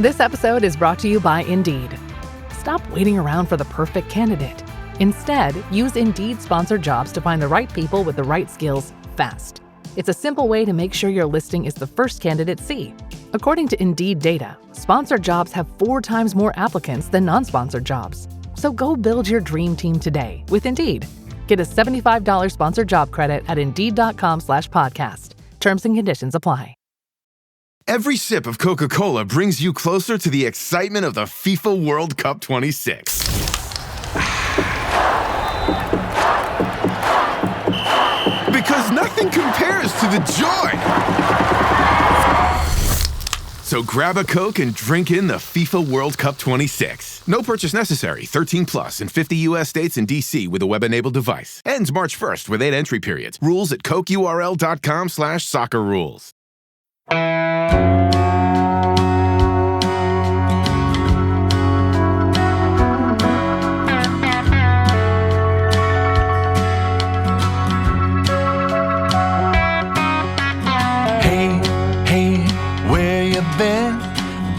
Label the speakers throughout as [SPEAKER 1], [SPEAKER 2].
[SPEAKER 1] This episode is brought to you by Indeed. Stop waiting around for the perfect candidate. Instead, use Indeed sponsored jobs to find the right people with the right skills fast. It's a simple way to make sure your listing is the first candidates see. According to Indeed data, sponsored jobs have 4 times more applicants than non-sponsored jobs. So go build your dream team today with Indeed. Get a $75 sponsored job credit at Indeed.com/podcast. Terms and conditions apply.
[SPEAKER 2] Every sip of Coca-Cola brings you closer to the excitement of the FIFA World Cup 26. Because nothing compares to the joy. So grab a Coke and drink in the FIFA World Cup 26. No purchase necessary. 13 plus in 50 U.S. states and D.C. with a web-enabled device. Ends March 1st with 8 entry periods. Rules at cokeurl.com/soccer rules.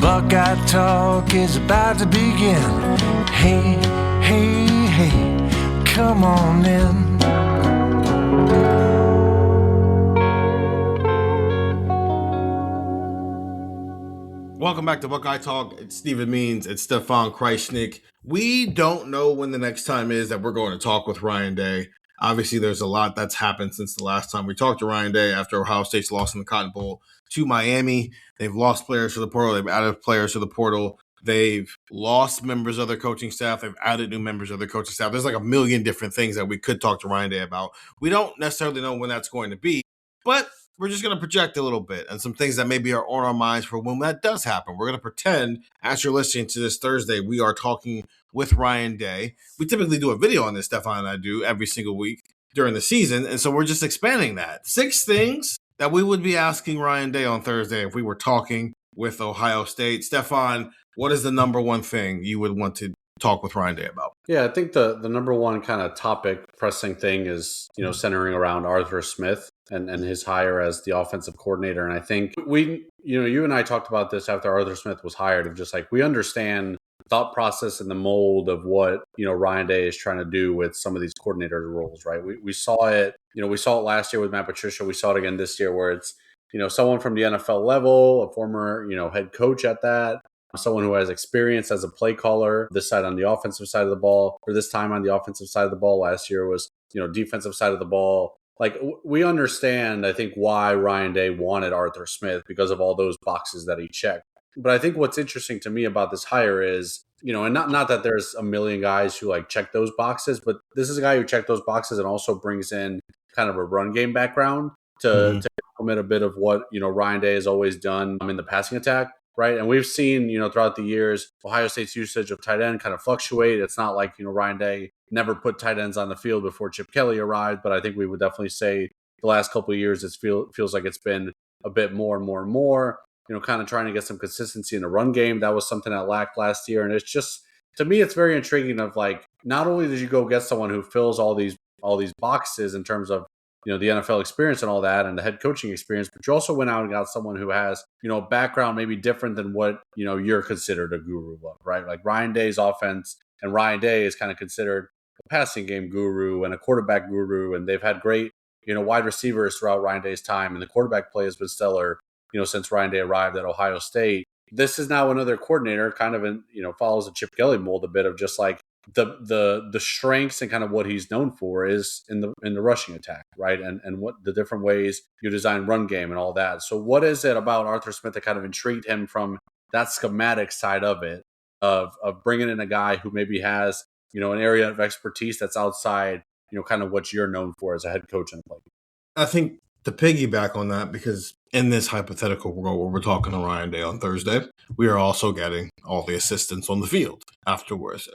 [SPEAKER 3] Buckeye Talk is about to begin. Hey, hey, hey, come on in.
[SPEAKER 4] Welcome back to Buckeye Talk. It's Stephen Means. It's Stefan Krajisnik. We don't know when the next time is that we're going to talk with Ryan Day. Obviously, there's a lot that's happened since the last time we talked to Ryan Day after Ohio State's loss in the Cotton Bowl to Miami. They've lost players to the portal. They've added players to the portal. They've lost members of their coaching staff. They've added new members of their coaching staff. There's like a million different things that we could talk to Ryan Day about. We don't necessarily know when that's going to be, but we're just going to project a little bit and some things that maybe are on our minds for when that does happen. We're going to pretend, as you're listening to this Thursday, we are talking with Ryan Day. We typically do a video on this, Stefan and I do, every single week during the season, and so we're just expanding that. 6 things that we would be asking Ryan Day on Thursday if we were talking with Ohio State. Stefan, what is the number one thing you would want to talk with Ryan Day about?
[SPEAKER 5] Yeah, I think the number one kind of topic, pressing thing is, centering around Arthur Smith and his hire as the offensive coordinator. And I think you and I talked about this after Arthur Smith was hired, of just like, we understand thought process and the mold of what, Ryan Day is trying to do with some of these coordinator roles, right? We saw it, we saw it last year with Matt Patricia. We saw it again this year where it's, someone from the NFL level, a former, head coach at that, someone who has experience as a play caller, this side on the offensive side of the ball, or this time on the offensive side of the ball. Last year was, defensive side of the ball. Like, we understand, I think, why Ryan Day wanted Arthur Smith because of all those boxes that he checked. But I think what's interesting to me about this hire is, and not that there's a million guys who like check those boxes, but this is a guy who checked those boxes and also brings in kind of a run game background to implement a bit of what, Ryan Day has always done in the passing attack, right? And we've seen, throughout the years, Ohio State's usage of tight end kind of fluctuate. It's not like, Ryan Day never put tight ends on the field before Chip Kelly arrived, but I think we would definitely say the last couple of years, it feels like it's been a bit more and more and more, kind of trying to get some consistency in the run game. That was something that lacked last year. And it's just, to me, it's very intriguing of like, not only did you go get someone who fills all these boxes in terms of, the NFL experience and all that and the head coaching experience, but you also went out and got someone who has, a background maybe different than what, you're considered a guru of, right? Like Ryan Day's offense, and Ryan Day is kind of considered a passing game guru and a quarterback guru. And they've had great, wide receivers throughout Ryan Day's time. And the quarterback play has been stellar, since Ryan Day arrived at Ohio State. This is now another coordinator kind of follows the Chip Kelly mold a bit of just like the strengths and kind of what he's known for is in the rushing attack, right? And what the different ways you design run game and all that. So what is it about Arthur Smith that kind of intrigued him from that schematic side of it, of bringing in a guy who maybe has, an area of expertise that's outside, kind of what you're known for as a head coach in the play?
[SPEAKER 4] I think to piggyback on that, because in this hypothetical where we're talking to Ryan Day on Thursday, we are also getting all the assistants on the field afterwards.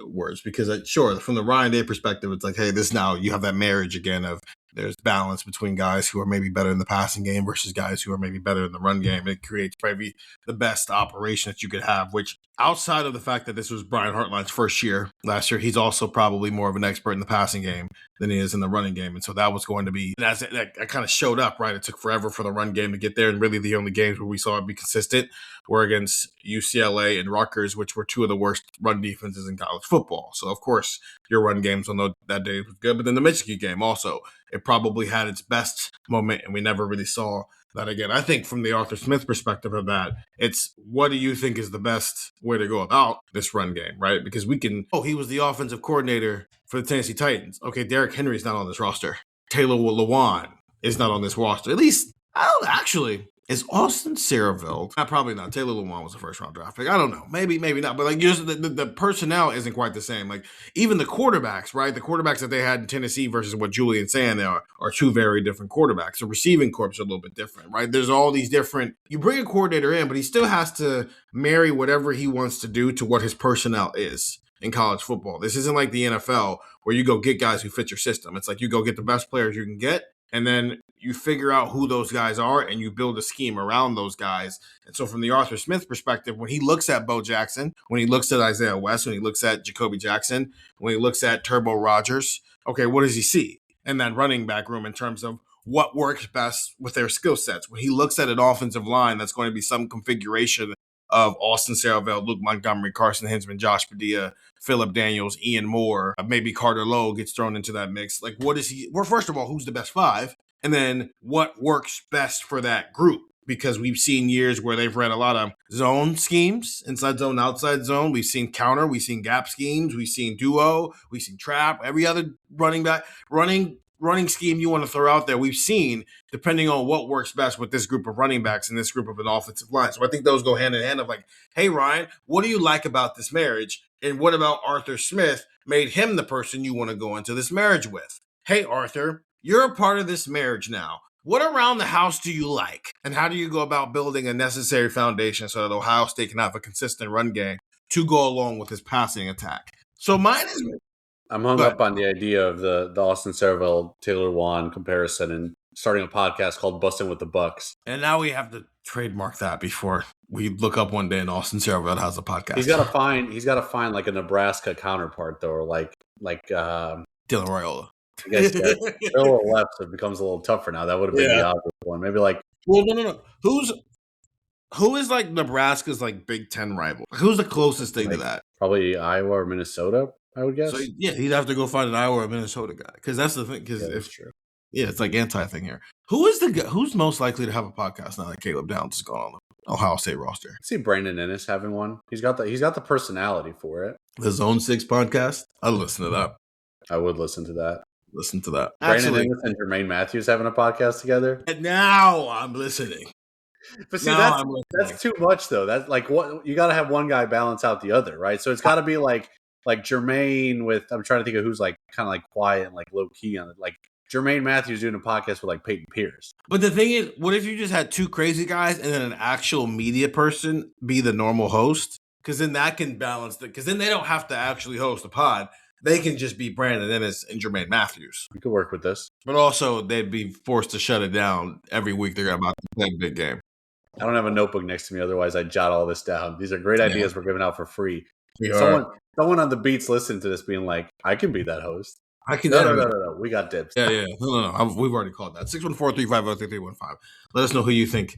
[SPEAKER 4] Because sure, from the Ryan Day perspective, it's like, hey, this now you have that marriage again of there's balance between guys who are maybe better in the passing game versus guys who are maybe better in the run game. It creates probably the best operation that you could have, which outside of the fact that this was Brian Hartline's first year last year, he's also probably more of an expert in the passing game than he is in the running game. And so that was going to be, and as that kind of showed up, right? It took forever for the run game to get there. And really the only games where we saw it be consistent were against UCLA and Rutgers, which were two of the worst run defenses in college football. So, of course, your run games on that day was good. But then the Michigan game also, it probably had its best moment, and we never really saw that again. I think from the Arthur Smith perspective of that, it's what do you think is the best way to go about this run game, right? Because he was the offensive coordinator for the Tennessee Titans. Okay, Derrick Henry's not on this roster. Taylor Lewan is not on this roster. At least, actually, is Austin Saraville? Probably not. Taylor Lewan was a first-round draft pick. I don't know. Maybe not. But just the personnel isn't quite the same. Like even the quarterbacks, right? The quarterbacks that they had in Tennessee versus what Julian saying are two very different quarterbacks. The receiving corps are a little bit different, right? There's all these different. You bring a coordinator in, but he still has to marry whatever he wants to do to what his personnel is in college football. This isn't like the NFL where you go get guys who fit your system. It's like you go get the best players you can get, and then you figure out who those guys are and you build a scheme around those guys. And so from the Arthur Smith perspective, when he looks at Bo Jackson, when he looks at Isaiah West, when he looks at Jacoby Jackson, when he looks at Turbo Rogers, okay, what does he see in that running back room in terms of what works best with their skill sets? When he looks at an offensive line that's going to be some configuration of Austin Saraville, Luke Montgomery, Carson Hinsman, Josh Padilla, Phillip Daniels, Ian Moore, maybe Carter Lowe gets thrown into that mix. Like, what is he? Well, first of all, who's the best five? And then what works best for that group? Because we've seen years where they've ran a lot of zone schemes, inside zone, outside zone. We've seen counter, we've seen gap schemes, we've seen duo, we've seen trap. Every other running scheme you want to throw out there, we've seen, depending on what works best with this group of running backs and this group of an offensive line. So I think those go hand in hand of like, hey, Ryan, what do you like about this marriage? And what about Arthur Smith made him the person you want to go into this marriage with? Hey, Arthur, you're a part of this marriage now. What around the house do you like? And how do you go about building a necessary foundation so that Ohio State can have a consistent run game to go along with his passing attack? So mine is...
[SPEAKER 5] I'm hung up on the idea of the Austin Saraville, Taylor Lewan comparison and starting a podcast called Bustin' with the Bucks.
[SPEAKER 4] And now we have to trademark that before we look up one day and Austin Saraville has a podcast.
[SPEAKER 5] He's got to find like a Nebraska counterpart though, or like
[SPEAKER 4] Dylan Raiola.
[SPEAKER 5] I guess Bill left, so it becomes a little tougher now. That would have been the obvious one. Maybe like,
[SPEAKER 4] well, no. Who is like Nebraska's like Big Ten rival? Who's the closest thing to that?
[SPEAKER 5] Probably Iowa or Minnesota, I would guess. So
[SPEAKER 4] yeah, he'd have to go find an Iowa or Minnesota guy because that's the thing. Because
[SPEAKER 5] that's true.
[SPEAKER 4] Yeah, it's like anti-thing here. Who's most likely to have a podcast now that Caleb Downs is gone on the Ohio State roster?
[SPEAKER 5] I see Brandon Ennis having one. He's got the personality for it.
[SPEAKER 4] The Zone 6 podcast. I'd listen to that.
[SPEAKER 5] I would listen to that.
[SPEAKER 4] Brandon
[SPEAKER 5] Ennis and Jermaine Matthews having a podcast together.
[SPEAKER 4] And now I'm listening.
[SPEAKER 5] But see, that's too much though. That's like what you got to have one guy balance out the other, right? So it's got to be like Jermaine with. I'm trying to think of who's like kind of like quiet and like low key on it, like Jermaine Matthews doing a podcast with like Peyton Pierce.
[SPEAKER 4] But the thing is, what if you just had two crazy guys and then an actual media person be the normal host? Because then that can balance it. Because then they don't have to actually host a pod. They can just be Brandon Ennis and Jermaine Matthews.
[SPEAKER 5] We could work with this.
[SPEAKER 4] But also, they'd be forced to shut it down every week they're about to play a big game.
[SPEAKER 5] I don't have a notebook next to me. Otherwise, I'd jot all this down. These are great ideas we're giving out for free. Someone on the beats listening to this being like, I can be that host.
[SPEAKER 4] I can.
[SPEAKER 5] No. We got dibs.
[SPEAKER 4] Yeah. No. We've already called that. 614-350-3315. Let us know who you think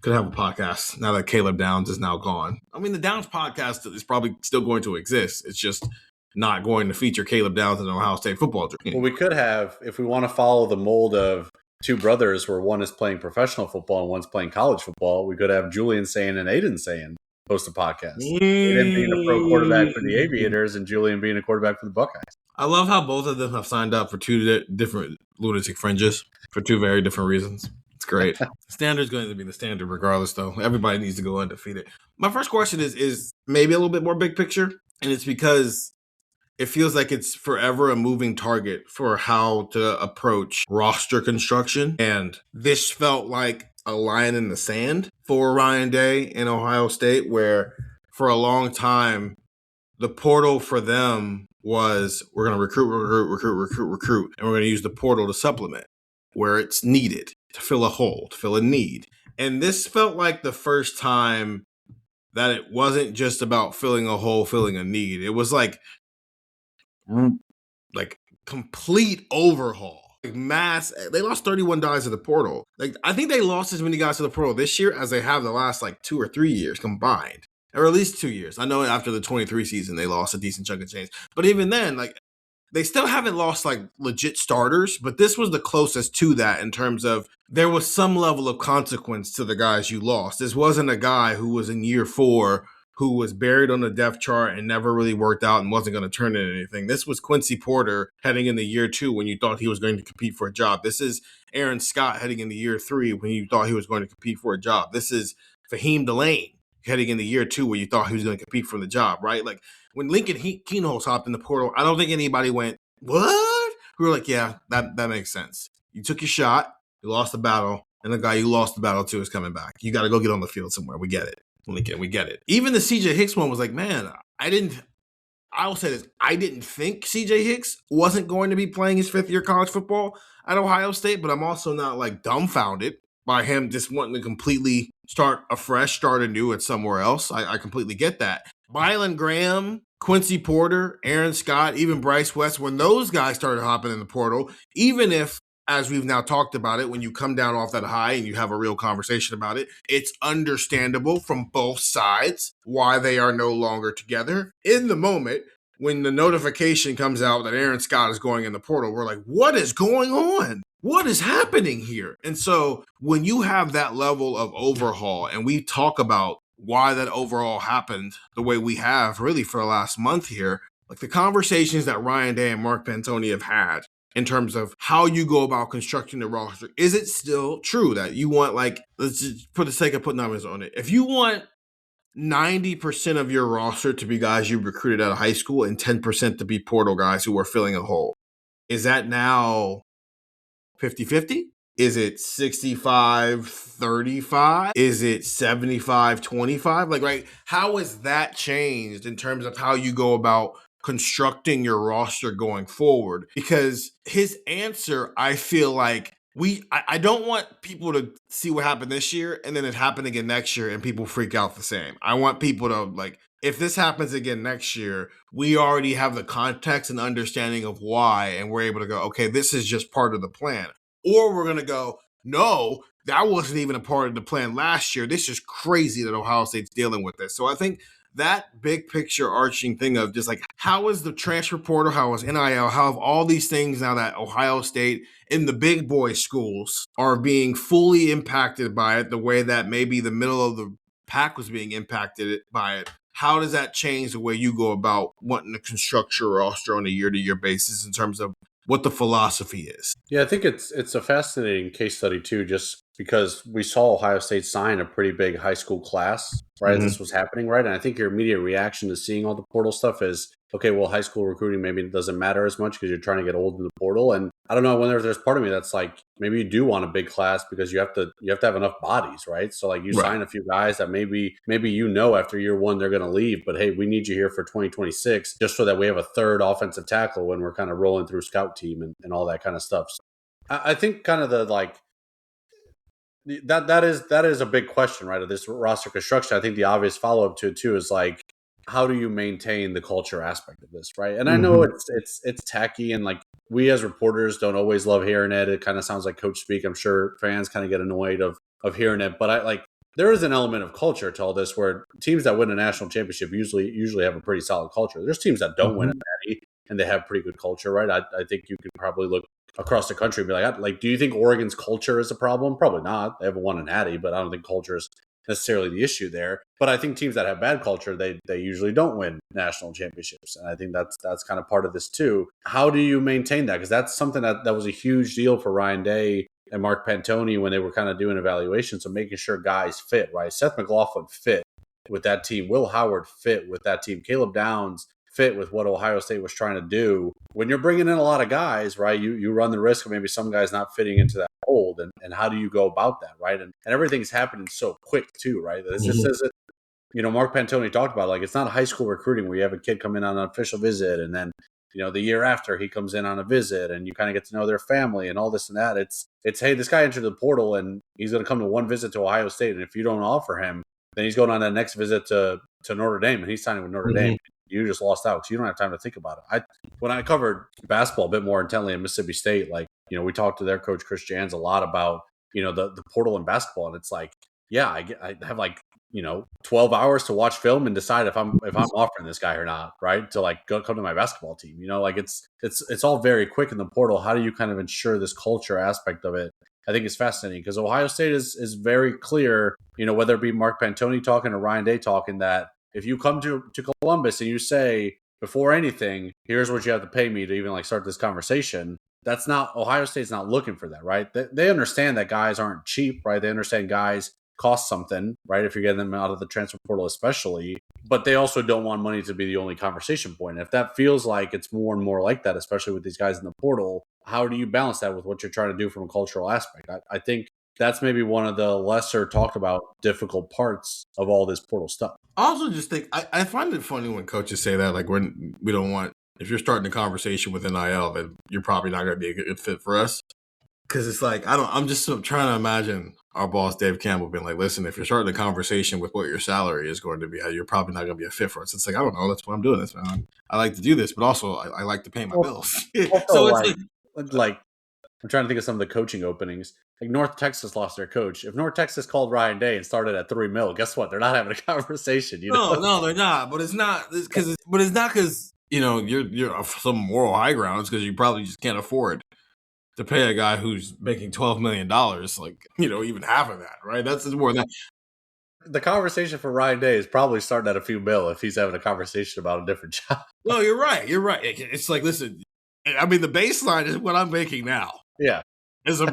[SPEAKER 4] could have a podcast now that Caleb Downs is now gone. I mean, the Downs podcast is probably still going to exist. It's just not going to feature Caleb Downs in an Ohio State football team.
[SPEAKER 5] Well, we could have, if we want to follow the mold of two brothers where one is playing professional football and one's playing college football, we could have Julian Sayin and Aiden Sayin host a podcast. Aiden being a pro quarterback for the Aviators and Julian being a quarterback for the Buckeyes.
[SPEAKER 4] I love how both of them have signed up for two different lunatic fringes for two very different reasons. It's great. Standard's going to be the standard regardless, though. Everybody needs to go undefeated. My first question is maybe a little bit more big picture, and it's because it feels like it's forever a moving target for how to approach roster construction. And this felt like a line in the sand for Ryan Day in Ohio State, where for a long time, the portal for them was we're going to recruit, and we're going to use the portal to supplement where it's needed to fill a hole, to fill a need. And this felt like the first time that it wasn't just about filling a hole, filling a need. It was like complete overhaul. Like mass, they lost 31 guys to the portal. Like I think they lost as many guys to the portal this year as they have the last like 2 or 3 years combined, or at least 2 years. I know after the 23 season they lost a decent chunk of change, but even then, like they still haven't lost like legit starters. But this was the closest to that in terms of there was some level of consequence to the guys you lost. This wasn't a guy who was in year 4 who was buried on the depth chart and never really worked out and wasn't going to turn into anything. This was Quincy Porter heading into year 2 when you thought he was going to compete for a job. This is Aaron Scott heading into year 3 when you thought he was going to compete for a job. This is Fahim Delane heading into year 2 where you thought he was going to compete for the job, right? Like when Lincoln Keenholz hopped in the portal, I don't think anybody went, what? We were like, yeah, that makes sense. You took your shot, you lost the battle, and the guy you lost the battle to is coming back. You got to go get on the field somewhere. We get it. We get it. Even the CJ Hicks one was like, man, I'll say this. I didn't think CJ Hicks wasn't going to be playing his 5th year college football at Ohio State, but I'm also not like dumbfounded by him just wanting to completely start afresh, start anew at somewhere else. I completely get that. Bylan Graham, Quincy Porter, Aaron Scott, even Bryce West, when those guys started hopping in the portal, even if, as we've now talked about it, when you come down off that high and you have a real conversation about it, it's understandable from both sides why they are no longer together. In the moment, when the notification comes out that Aaron Scott is going in the portal, we're like, what is going on? What is happening here? And so when you have that level of overhaul, and we talk about why that overhaul happened the way we have really for the last month here, like the conversations that Ryan Day and Mark Pantoni have had in terms of how you go about constructing the roster, is it still true that you want, like, let's just for the sake of putting numbers on it, if you want 90% of your roster to be guys you recruited out of high school and 10% to be portal guys who are filling a hole, is that now 50-50? Is it 65-35? Is it 75-25? Like, right, how has that changed in terms of how you go about constructing your roster going forward? Because his answer, I feel like I don't want people to see what happened this year and then it happened again next year and people freak out the same. I want people to, like, if this happens again next year, we already have the context and understanding of why, and we're able to go, okay, this is just part of the plan. Or we're going to go, no, that wasn't even a part of the plan last year. This is crazy that Ohio State's dealing with this. So I think that big picture arching thing of just like, how is the transfer portal, how is NIL, how have all these things now that Ohio State in the big boy schools are being fully impacted by it the way that maybe the middle of the pack was being impacted by it? How does that change the way you go about wanting to construct your roster on a year-to-year basis in terms of what the philosophy is?
[SPEAKER 5] Yeah, I think it's a fascinating case study too, just because we saw Ohio State sign a pretty big high school class, right? As this was happening, right? And I think your immediate reaction to seeing all the portal stuff is, okay, well, high school recruiting maybe doesn't matter as much because you're trying to get old in the portal. And I don't know, when there's part of me that's like, maybe you do want a big class because you have to have enough bodies, right? So like you sign a few guys that maybe after year 1 they're going to leave, but hey, we need you here for 2026 just so that we have a third offensive tackle when we're kind of rolling through scout team and all that kind of stuff. So I think kind of the like that is a big question, right? Of this roster construction. I think the obvious follow up to it too is like, how do you maintain the culture aspect of this, right? And I know it's tacky, and like we as reporters don't always love hearing it. It kind of sounds like coach speak. I'm sure fans kind of get annoyed of hearing it, but there is an element of culture to all this where teams that win a national championship usually have a pretty solid culture. There's teams that don't win a natty and they have pretty good culture, right? I think you can probably look across the country and be like, do you think Oregon's culture is a problem? Probably not. They haven't won a natty, but I don't think culture is necessarily the issue there. But I think teams that have bad culture, they usually don't win national championships. And I think that's kind of part of this too. How do you maintain that? Because that's something that was a huge deal for Ryan Day and Mark Pantoni when they were kind of doing evaluations. So making sure guys fit, right? Seth McLaughlin fit with that team. Will Howard fit with that team. Caleb Downs fit with what Ohio State was trying to do. When you're bringing in a lot of guys, right, you run the risk of maybe some guys not fitting into that mold. And how do you go about that, right? And everything's happening so quick too, right? This just isn't, Mark Pantoni talked about, like, it's not high school recruiting where you have a kid come in on an official visit and then, the year after he comes in on a visit and you kind of get to know their family and all this and that. It's hey, this guy entered the portal and he's going to come to one visit to Ohio State. And if you don't offer him Then he's going on that next visit to Notre Dame, and he's signing with Notre Dame. You just lost out because you don't have time to think about it. When I covered basketball a bit more intently at Mississippi State, like, we talked to their coach, Chris Jans, a lot about, the portal in basketball. And it's like, yeah, I have 12 hours to watch film and decide if I'm offering this guy or not, right? To come to my basketball team, it's all very quick in the portal. How do you kind of ensure this culture aspect of it? I think it's fascinating because Ohio State is very clear, whether it be Mark Pantoni talking or Ryan Day talking, that if you come to Columbus and you say, before anything, here's what you have to pay me to even start this conversation, that's not, Ohio State's not looking for that, right? They understand that guys aren't cheap, right? They understand guys cost something, right? If you're getting them out of the transfer portal, especially, but they also don't want money to be the only conversation point. If that feels like it's more and more like that, especially with these guys in the portal, how do you balance that with what you're trying to do from a cultural aspect? I think that's maybe one of the lesser talked about difficult parts of all this portal stuff.
[SPEAKER 4] I also just think I find it funny when coaches say that, when we don't want, if you're starting a conversation with NIL, then you're probably not going to be a good fit for us. Because it's I'm just trying to imagine our boss, Dave Campbell, being like, listen, if you're starting a conversation with what your salary is going to be, you're probably not going to be a fit for us. It's I don't know. That's why I'm doing this, man. I like to do this, but also I like to pay my bills. So it's
[SPEAKER 5] I'm trying to think of some of the coaching openings. North Texas lost their coach. If North Texas called Ryan Day and started at $3 million, guess what? They're not having a conversation.
[SPEAKER 4] No, they're not. But it's not because you're some moral high ground. It's because you probably just can't afford to pay a guy who's making $12 million, even half of that, right? That's more than that.
[SPEAKER 5] The conversation for Ryan Day is probably starting at a few mil if he's having a conversation about a different job.
[SPEAKER 4] No, you're right. It's listen, I mean, the baseline is what I'm making now.
[SPEAKER 5] Yeah.
[SPEAKER 4] Is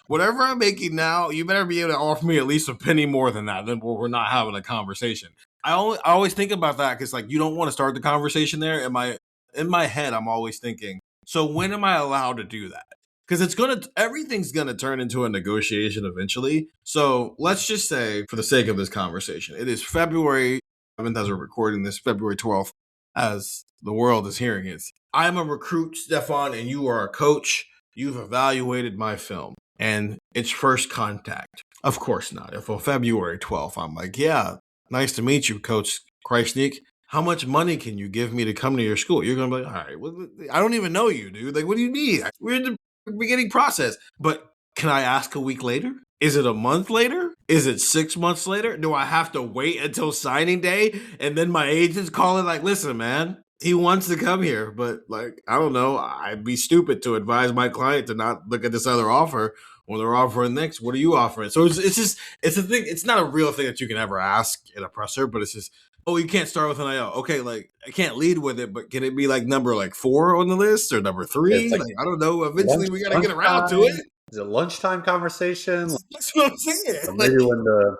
[SPEAKER 4] whatever I'm making now, you better be able to offer me at least a penny more than that. Then we're not having a conversation. I always think about that because you don't want to start the conversation there. In my head, I'm always thinking, so when am I allowed to do that? Because everything's gonna turn into a negotiation eventually. So let's just say, for the sake of this conversation, it is February 11th as we're recording this, February 12th, as the world is hearing it. I'm a recruit, Stefan, and you are a coach. You've evaluated my film, and it's first contact. Of course not. If on February 12th, I'm like, yeah, nice to meet you, Coach Krajisnik. How much money can you give me to come to your school? You're gonna be like, all right, well, I don't even know you, dude. What do you need? We're in the beginning process. But can I ask a week later? Is it a month later? Is it 6 months later? Do I have to wait until signing day? And then my agent's calling listen, man, he wants to come here, but I don't know. I'd be stupid to advise my client to not look at this other offer when they're offering next. What are you offering? So it's a thing. It's not a real thing that you can ever ask in a presser, but it's just, oh, you can't start with an NIL. Okay, I can't lead with it, but can it be number 4 on the list or number 3? I don't know. Eventually, we got to get around to it.
[SPEAKER 5] Is it a lunchtime conversation?
[SPEAKER 4] That's what I'm saying.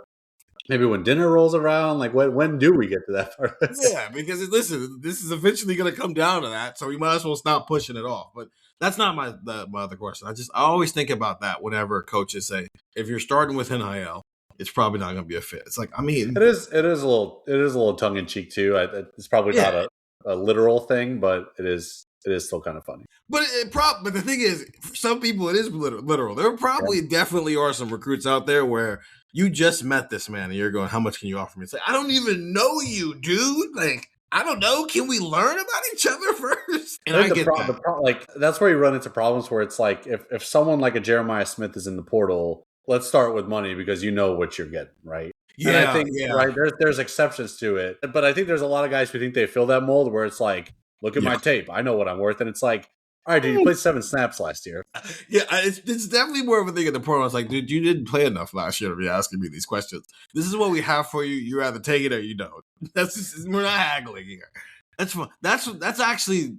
[SPEAKER 5] Maybe when dinner rolls around, when do we get to that part?
[SPEAKER 4] Yeah, because listen, this is eventually going to come down to that, so we might as well stop pushing it off. But that's not my other question. I always think about that whenever coaches say, if you're starting with NIL, it's probably not going to be a fit. It's it
[SPEAKER 5] is a little tongue in cheek too. It's probably not a literal thing, but it is still kind of funny.
[SPEAKER 4] But but the thing is, for some people, it is literal. There probably definitely are some recruits out there where you just met this man and you're going, how much can you offer me? It's I don't even know you, dude. I don't know. Can we learn about each other first? And I get that.
[SPEAKER 5] That's where you run into problems where it's if someone like a Jeremiah Smith is in the portal, let's start with money because you know what you're getting, right?
[SPEAKER 4] Yeah,
[SPEAKER 5] and I think right there's exceptions to it, but I think there's a lot of guys who think they fill that mold where it's look at my tape, I know what I'm worth, and it's all right, dude, you played 7 snaps last year.
[SPEAKER 4] Yeah, it's definitely more of a thing in the portal. It's dude, you didn't play enough last year to be asking me these questions. This is what we have for you. You either take it or you don't. We're not haggling here. That's fun. That's actually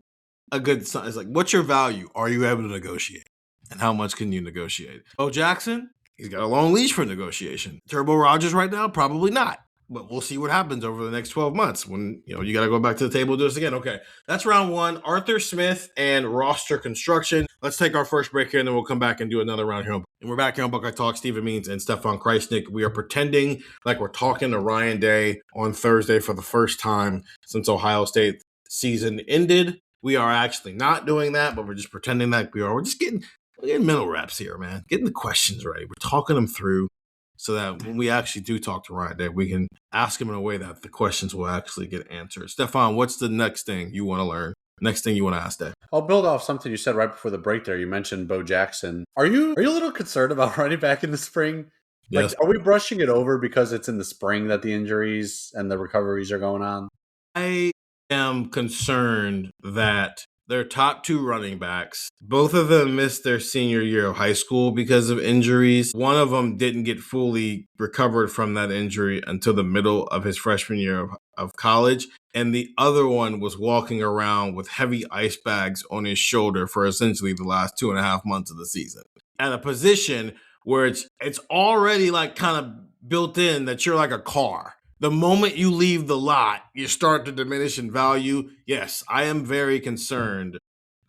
[SPEAKER 4] a good sign. It's what's your value? Are you able to negotiate? And how much can you negotiate? Bo Jackson, he's got a long leash for negotiation. Turbo Rogers right now, probably not. But we'll see what happens over the next 12 months when, you got to go back to the table and do this again. Okay, that's round 1. Arthur Smith and roster construction. Let's take our first break here, and then we'll come back and do another round here. And we're back here on Buckeye Talk. Stephen Means and Stefan Krajisnik. We are pretending like we're talking to Ryan Day on Thursday for the first time since Ohio State season ended. We are actually not doing that, but we're just pretending like we are. We're just getting mental reps here, man. Getting the questions ready. We're talking them through. so that when we actually do talk to Ryan Day, we can ask him in a way that the questions will actually get answered. Stefan, what's the next thing you want to learn? Next thing you want to ask Day?
[SPEAKER 5] I'll build off something you said right before the break there. You mentioned Bo Jackson. Are you a little concerned about running back in the spring? Like,
[SPEAKER 4] Yes.
[SPEAKER 5] are we brushing it over because it's in the spring that the injuries and the recoveries are going on?
[SPEAKER 4] I am concerned that their top two running backs, both of them missed their senior year of high school because of injuries. One of them didn't get fully recovered from that injury until the middle of his freshman year of college. And the other one was walking around with heavy ice bags on his shoulder for essentially the last 2.5 months of the season. At a position where it's already like kind of built in that you're like a car. The moment you leave the lot, you start to diminish in value. Yes, I am very concerned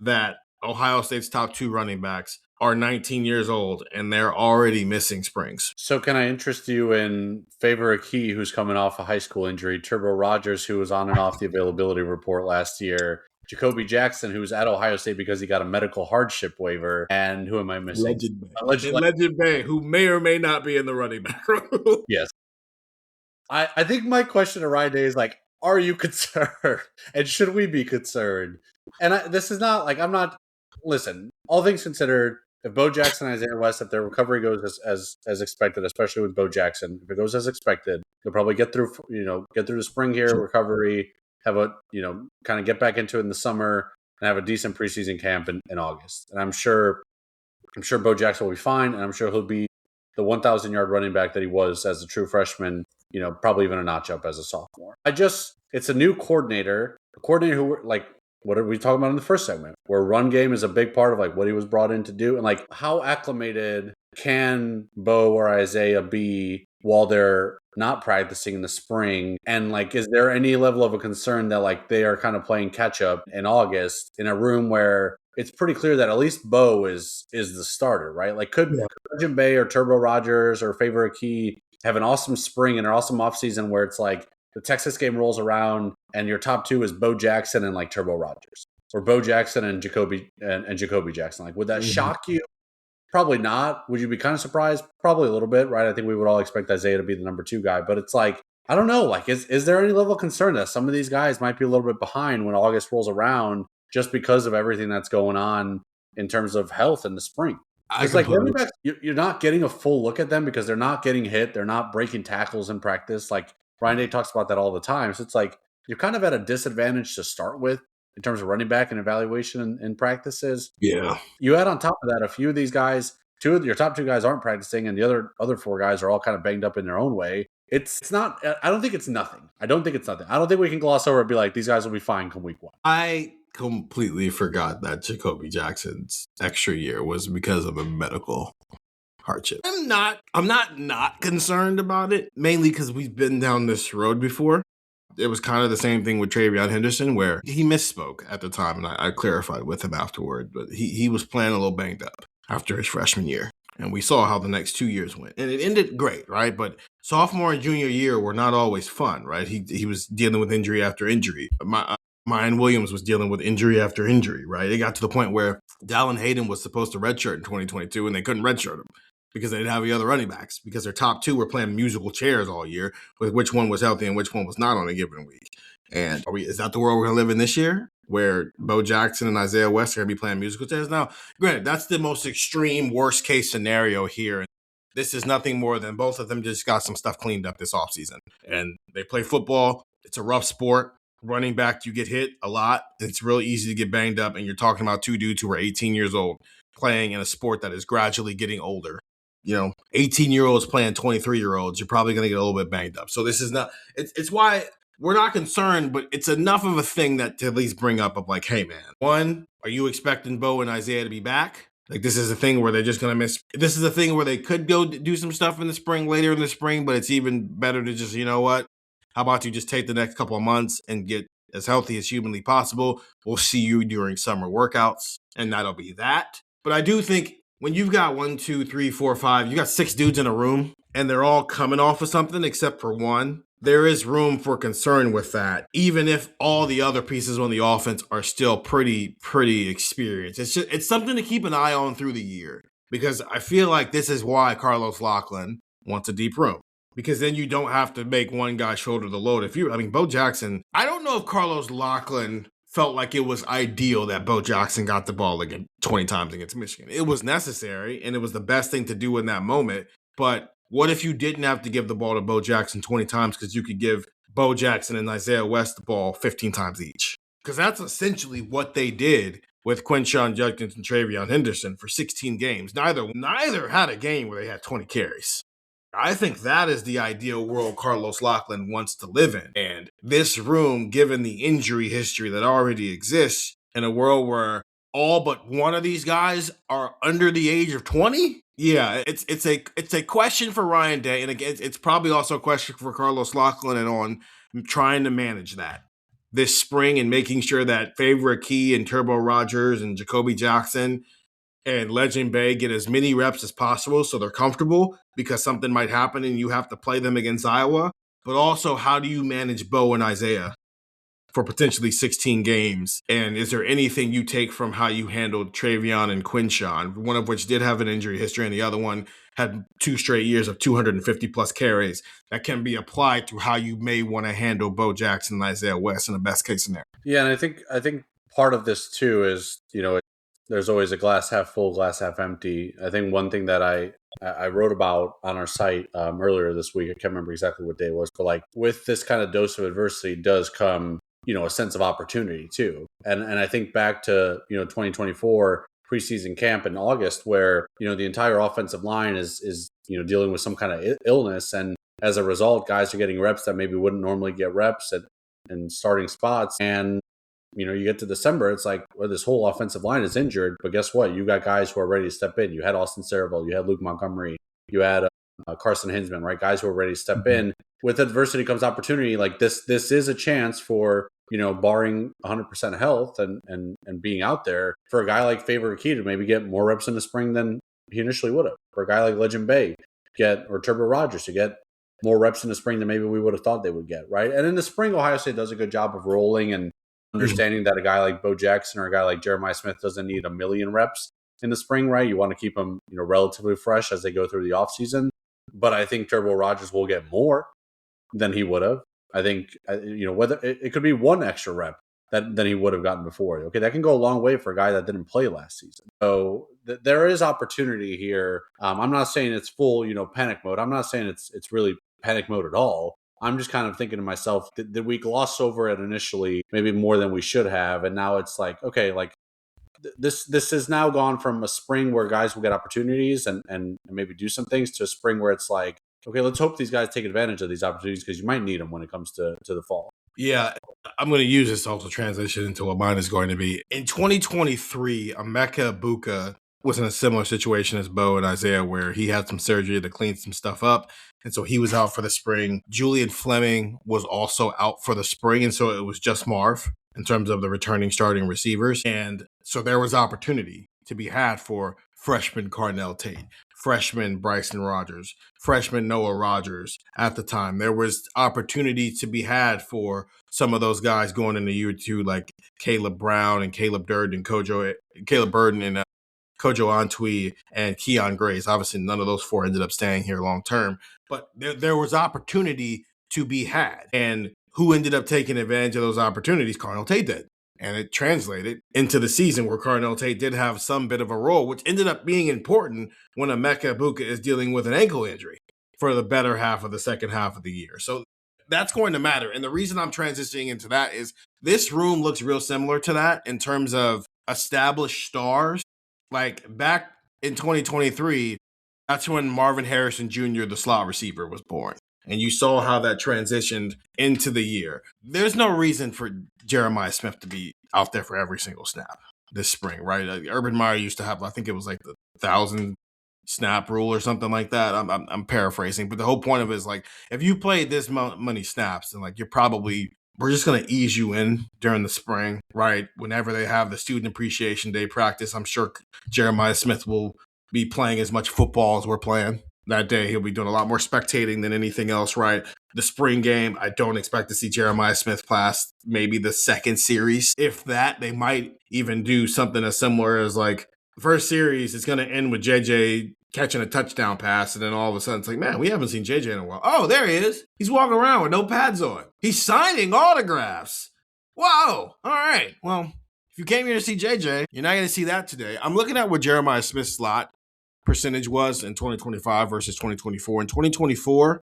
[SPEAKER 4] that Ohio State's top two running backs are 19 years old and they're already missing springs.
[SPEAKER 5] So can I interest you in Favor Akey, who's coming off a high school injury, Turbo Rogers, who was on and off the availability report last year, Jacoby Jackson, who was at Ohio State because he got a medical hardship waiver, and who am I missing?
[SPEAKER 4] Legend Bay, who may or may not be in the running back room.
[SPEAKER 5] Yes. I think my question to Ryan Day is like, are you concerned? And should we be concerned? And this is not like, I'm not, listen, all things considered, if Bo Jackson and Isaiah West, if their recovery goes as expected, especially with Bo Jackson, if it goes as expected, they'll probably get through the spring here, recovery, have a, kind of get back into it in the summer and have a decent preseason camp in August. And I'm sure Bo Jackson will be fine. And I'm sure he'll be the 1,000-yard running back that he was as a true freshman, probably even a notch up as a sophomore. It's a new coordinator, a coordinator who, like, what are we talking about in the first segment, where run game is a big part of like what he was brought in to do. And like, how acclimated can Bo or Isaiah be while they're not practicing in the spring? And like, is there any level of a concern that like they are kind of playing catch up in August in a room where it's pretty clear that at least Bo is the starter, right? Like, could Legend Bay or Turbo Rogers or Favor Akey have an awesome spring and an awesome offseason where it's like the Texas game rolls around and your top two is Bo Jackson and like Turbo Rogers, or Bo Jackson and Jacoby Jackson? Like, would that shock you? Probably not. Would you be kind of surprised? Probably a little bit, right? I think we would all expect Isaiah to be the number two guy, but it's like, I don't know. Like, is there any level of concern that some of these guys might be a little bit behind when August rolls around just because of everything that's going on in terms of health in the spring? It's like running backs, you're not getting a full look at them because they're not getting hit. They're not breaking tackles in practice. Like, Ryan Day talks about that all the time. So it's like you're kind of at a disadvantage to start with in terms of running back and evaluation in practices.
[SPEAKER 4] Yeah.
[SPEAKER 5] You add on top of that, a few of these guys, two of your top two guys aren't practicing, and the other four guys are all kind of banged up in their own way. It's not, I don't think it's nothing. I don't think we can gloss over and be like, these guys will be fine come week one.
[SPEAKER 4] I completely forgot that Jacoby Jackson's extra year was because of a medical hardship. I'm not concerned about it, mainly because we've been down this road before. It was kind of the same thing with Travion Henderson, where he misspoke at the time, and I clarified with him afterward, but he was playing a little banged up after his freshman year. And we saw how the next 2 years went. And it ended great, right? But sophomore and junior year were not always fun, right? He was dealing with injury after injury. Mayan Williams was dealing with injury after injury, right? It got to the point where Dallin Hayden was supposed to redshirt in 2022, and they couldn't redshirt him because they didn't have the other running backs, because their top two were playing musical chairs all year with which one was healthy and which one was not on a given week. And is that the world we're going to live in this year, where Bo Jackson and Isaiah West are going to be playing musical chairs? Now, granted, that's the most extreme worst case scenario here. This is nothing more than both of them just got some stuff cleaned up this offseason. And they play football. It's a rough sport. Running back, you get hit a lot. It's really easy to get banged up. And you're talking about two dudes who are 18 years old playing in a sport that is gradually getting older. 18-year-olds playing 23-year-olds, you're probably going to get a little bit banged up. So this is not, it's why we're not concerned, but it's enough of a thing that to at least bring up of like, hey man, one, are you expecting Bo and Isaiah to be back? Like, this is a thing where they're just going to miss. This is a thing where they could go do some stuff in the spring, later in the spring, but it's even better to just, you know what? How about you just take the next couple of months and get as healthy as humanly possible? We'll see you during summer workouts, and that'll be that. But I do think when you've got 1, 2, 3, 4, 5, you got 6 dudes in a room, and they're all coming off of something except for one, there is room for concern with that, even if all the other pieces on the offense are still pretty experienced. It's something to keep an eye on through the year, because I feel like this is why Carlos Lachlan wants a deep room. Because then you don't have to make one guy shoulder the load. Bo Jackson, I don't know if Carlos Lachlan felt like it was ideal that Bo Jackson got the ball again 20 times against Michigan. It was necessary, and it was the best thing to do in that moment. But what if you didn't have to give the ball to Bo Jackson 20 times because you could give Bo Jackson and Isaiah West the ball 15 times each? Because that's essentially what they did with Quinshon Judkins and Travion Henderson for 16 games. Neither had a game where they had 20 carries. I think that is the ideal world Carlos Lachlan wants to live in. And this room, given the injury history that already exists, in a world where all but one of these guys are under the age of 20? Yeah, it's a question for Ryan Day. And again, it's probably also a question for Carlos Lachlan and on trying to manage that this spring and making sure that Favre Key and Turbo Rogers and Jacoby Jackson and Legend Bay get as many reps as possible so they're comfortable because something might happen and you have to play them against Iowa. But also, how do you manage Bo and Isaiah for potentially 16 games? And is there anything you take from how you handled Travion and Quinshon, one of which did have an injury history and the other one had 2 straight years of 250-plus carries, that can be applied to how you may want to handle Bo Jackson and Isaiah West in the best-case scenario?
[SPEAKER 5] Yeah, and I think part of this, too, is, there's always a glass half full, glass half empty. I think one thing that I wrote about on our site earlier this week, I can't remember exactly what day it was, but with this kind of dose of adversity does come, a sense of opportunity too. And I think back to, 2024 preseason camp in August where, the entire offensive line is dealing with some kind of illness. And as a result, guys are getting reps that maybe wouldn't normally get reps and starting spots. And you get to December, it's like, well, this whole offensive line is injured, but guess what? You got guys who are ready to step in. You had Austin Cerebral, you had Luke Montgomery, you had Carson Hinsman, right? Guys who are ready to step in. With adversity comes opportunity. Like this is a chance for, barring 100% health and being out there, for a guy like Favre Key to maybe get more reps in the spring than he initially would have. For a guy like Legend Bay or Turbo Rogers to get more reps in the spring than maybe we would have thought they would get, right? And in the spring, Ohio State does a good job of rolling and understanding that a guy like Bo Jackson or a guy like Jeremiah Smith doesn't need a million reps in the spring, right? You want to keep them, relatively fresh as they go through the offseason. But I think Turbo Rogers will get more than he would have. I think, whether it could be one extra rep than he would have gotten before. Okay, that can go a long way for a guy that didn't play last season. So there is opportunity here. I'm not saying it's full, panic mode. I'm not saying it's really panic mode at all. I'm just kind of thinking to myself, did we gloss over it initially, maybe more than we should have? And now it's like, okay, this has now gone from a spring where guys will get opportunities and maybe do some things to a spring where it's like, okay, let's hope these guys take advantage of these opportunities because you might need them when it comes to the fall.
[SPEAKER 4] Yeah, I'm going to use this to also transition into what mine is going to be. In 2023, Emeka Egbuka was in a similar situation as Bo and Isaiah where he had some surgery to clean some stuff up. And so he was out for the spring. Julian Fleming was also out for the spring. And so it was just Marv in terms of the returning starting receivers. And so there was opportunity to be had for freshman Carnell Tate, freshman Bryson Rogers, freshman Noah Rogers at the time. There was opportunity to be had for some of those guys going into year 2, like Caleb Brown and Caleb Burden and Kojo Antwi and Keon Grace. Obviously, none of those 4 ended up staying here long term, but there was opportunity to be had. And who ended up taking advantage of those opportunities? Carnell Tate did. And it translated into the season where Carnell Tate did have some bit of a role, which ended up being important when Emeka Egbuka is dealing with an ankle injury for the better half of the second half of the year. So that's going to matter. And the reason I'm transitioning into that is this room looks real similar to that in terms of established stars. Like back in 2023, that's when Marvin Harrison Jr., the slot receiver, was born. And you saw how that transitioned into the year. There's no reason for Jeremiah Smith to be out there for every single snap this spring, right? Urban Meyer used to have, I think it was like the 1,000 snap rule or something like that. I'm paraphrasing, but the whole point of it is like, if you played this many snaps, then like we're just going to ease you in during the spring, right? Whenever they have the Student Appreciation Day practice, I'm sure Jeremiah Smith will be playing as much football as we're playing. That day, he'll be doing a lot more spectating than anything else, right? The spring game, I don't expect to see Jeremiah Smith past maybe the second series. If that, they might even do something as similar as like the first series is going to end with JJ catching a touchdown pass, and then all of a sudden it's like, man, we haven't seen JJ in a while. Oh, there he is. He's walking around with no pads on. He's signing autographs. Whoa. All right. Well, if you came here to see JJ, you're not going to see that today. I'm looking at what Jeremiah Smith's slot percentage was in 2025 versus 2024. In 2024,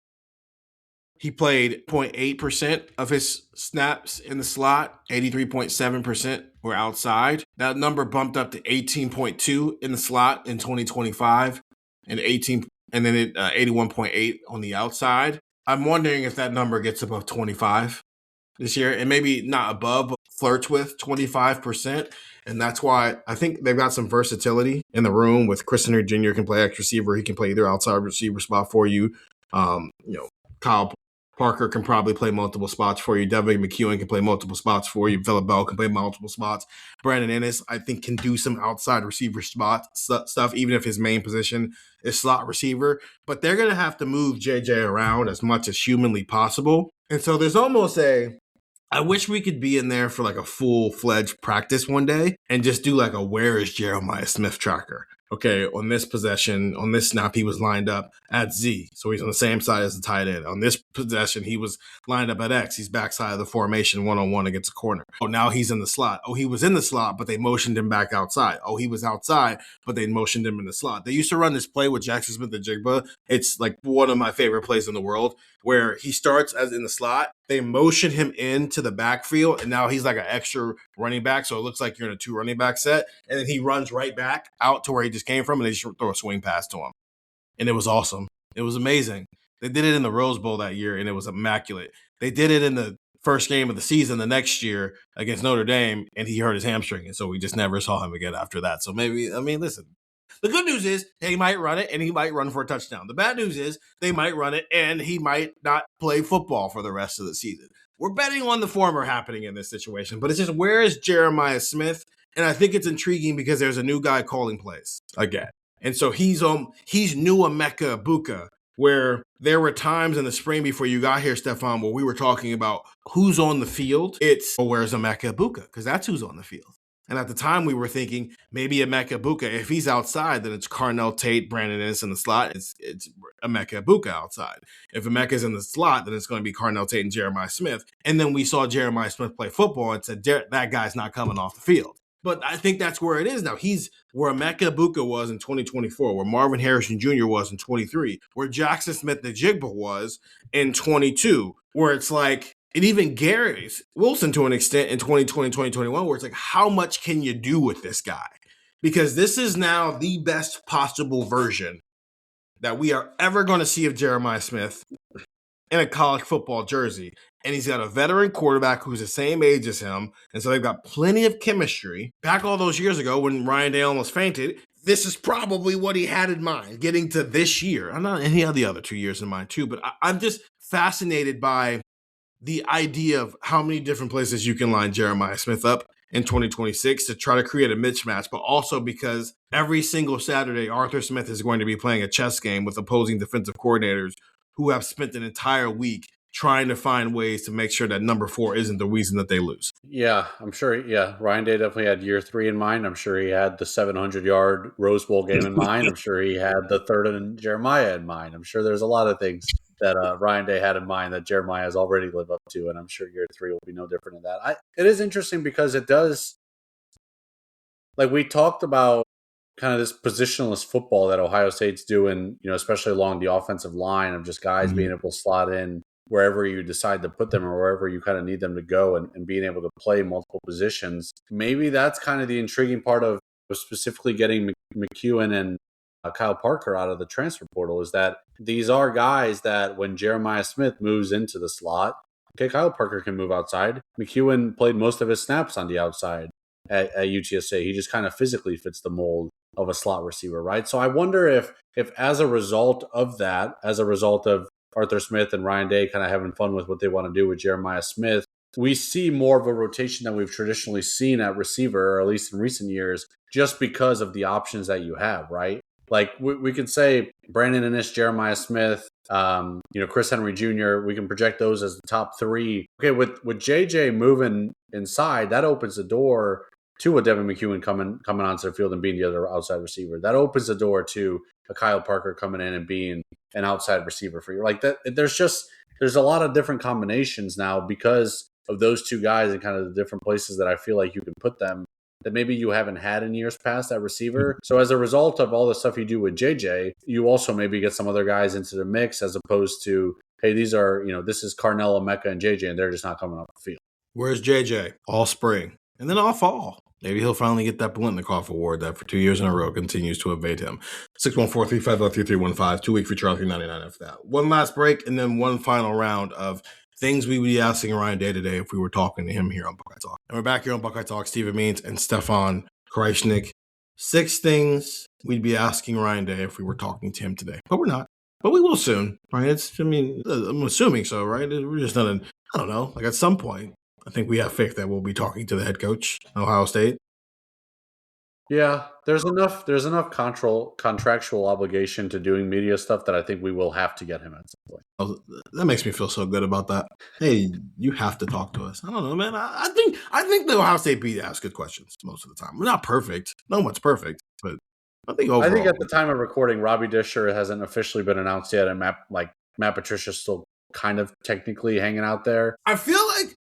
[SPEAKER 4] he played 0.8% of his snaps in the slot. 83.7% were outside. That number bumped up to 18.2 in the slot in 2025 and 81.8 on the outside. I'm wondering if that number gets above 25 this year, and maybe not above, but flirts with 25%. And that's why I think they've got some versatility in the room with Chris Henry Jr. can play X receiver. He can play either outside receiver spot for you. Kyle Parker can probably play multiple spots for you. Devin McEwen can play multiple spots for you. Phillip Bell can play multiple spots. Brandon Ennis, I think, can do some outside receiver spot stuff, even if his main position is slot receiver. But they're going to have to move JJ around as much as humanly possible. And so there's almost I wish we could be in there for like a full-fledged practice one day and just do like a where is Jeremiah Smith tracker. Okay, on this possession, on this snap, he was lined up at Z. So he's on the same side as the tight end. On this possession, he was lined up at X. He's backside of the formation, one-on-one against a corner. Oh, now he's in the slot. Oh, he was in the slot, but they motioned him back outside. Oh, he was outside, but they motioned him in the slot. They used to run this play with Jackson Smith and Jigba. It's like one of my favorite plays in the world, where he starts as in the slot. They motion him into the backfield, and now he's like an extra running back, so it looks like you're in a 2 running back set, and then he runs right back out to where he just came from, and they just throw a swing pass to him. And it was awesome. It was amazing. They did it in the Rose Bowl that year, and it was immaculate. They did it in the first game of the season the next year against Notre Dame, and he hurt his hamstring, and so we just never saw him again after that. So maybe, listen. The good news is they might run it, and he might run for a touchdown. The bad news is they might run it, and he might not play football for the rest of the season. We're betting on the former happening in this situation, but it's just, where is Jeremiah Smith? And I think it's intriguing because there's a new guy calling plays again. And so he's new Emeka Egbuka, where there were times in the spring before you got here, Stefan, where we were talking about who's on the field. It's, where's Emeka Egbuka? Because that's who's on the field. And at the time, we were thinking maybe Emeka Egbuka. If he's outside, then it's Carnell Tate, Brandon Ennis in the slot. It's Emeka Egbuka outside. If Emeka's in the slot, then it's going to be Carnell Tate and Jeremiah Smith. And then we saw Jeremiah Smith play football and said, that guy's not coming off the field. But I think that's where it is now. He's where Emeka Egbuka was in 2024, where Marvin Harrison Jr. was in 23, where Jackson Smith-Njigba was in 22, where it's like, and even Gary Wilson to an extent in 2020, 2021, where it's like, how much can you do with this guy? Because this is now the best possible version that we are ever going to see of Jeremiah Smith in a college football jersey. And he's got a veteran quarterback who's the same age as him. And so they've got plenty of chemistry. Back all those years ago when Ryan Day almost fainted, this is probably what he had in mind, getting to this year. And he had the other 2 years in mind too, but I'm just fascinated by the idea of how many different places you can line Jeremiah Smith up in 2026 to try to create a mismatch, but also because every single Saturday, Arthur Smith is going to be playing a chess game with opposing defensive coordinators who have spent an entire week trying to find ways to make sure that number 4 isn't the reason that they lose.
[SPEAKER 5] Yeah, I'm sure. Yeah, Ryan Day definitely had year 3 in mind. I'm sure he had the 700-yard Rose Bowl game in mind. I'm sure he had the third and Jeremiah in mind. I'm sure there's a lot of things that Ryan Day had in mind that Jeremiah has already lived up to, and I'm sure year 3 will be no different than that. It is interesting because it does, like we talked about, kind of this positionless football that Ohio State's doing, especially along the offensive line of just guys being able to slot in wherever you decide to put them or wherever you kind of need them to go and being able to play multiple positions. Maybe that's kind of the intriguing part of specifically getting McEwen and Kyle Parker out of the transfer portal, is that these are guys that when Jeremiah Smith moves into the slot, okay, Kyle Parker can move outside. McEwen played most of his snaps on the outside at UTSA. He just kind of physically fits the mold of a slot receiver, right? So I wonder if as a result of that, as a result of Arthur Smith and Ryan Day kind of having fun with what they want to do with Jeremiah Smith, we see more of a rotation than we've traditionally seen at receiver, or at least in recent years, just because of the options that you have, right? Like we can say Brandon Ennis, Jeremiah Smith, Chris Henry Jr., we can project those as the top 3. Okay, with JJ moving inside, that opens the door to a Devin McEwen coming onto the field and being the other outside receiver. That opens the door to a Kyle Parker coming in and being an outside receiver for you. Like that, there's a lot of different combinations now because of those two guys and kind of the different places that I feel like you can put them that maybe you haven't had in years past at receiver. So as a result of all the stuff you do with JJ, you also maybe get some other guys into the mix as opposed to, hey, these are, this is Carnell, Emeka, and JJ, and they're just not coming off the field.
[SPEAKER 4] Where's JJ? All spring. And then all fall. Maybe he'll finally get that Blintnikoff award that for 2 years in a row continues to evade him. 614-350-3315. 2 week free trial, $3.99 after that. One last break and then one final round of things we would be asking Ryan Day today if we were talking to him here on Buckeye Talk. And we're back here on Buckeye Talk. Stephen Means and Stefan Krajisnik. 6 things we'd be asking Ryan Day if we were talking to him today. But we're not. But we will soon, right? I'm assuming so, right? We're just not I don't know, like at some point. I think we have faith that we'll be talking to the head coach, Ohio State.
[SPEAKER 5] Yeah, there's enough contractual obligation to doing media stuff that I think we will have to get him at some point.
[SPEAKER 4] That makes me feel so good about that. Hey, you have to talk to us. I don't know, man. I think the Ohio State beat asks good questions most of the time. We're not perfect. No one's perfect, but I think overall.
[SPEAKER 5] I think at the time of recording, Robbie Disher hasn't officially been announced yet, and Matt Patricia's still kind of technically hanging out there.
[SPEAKER 4] I feel like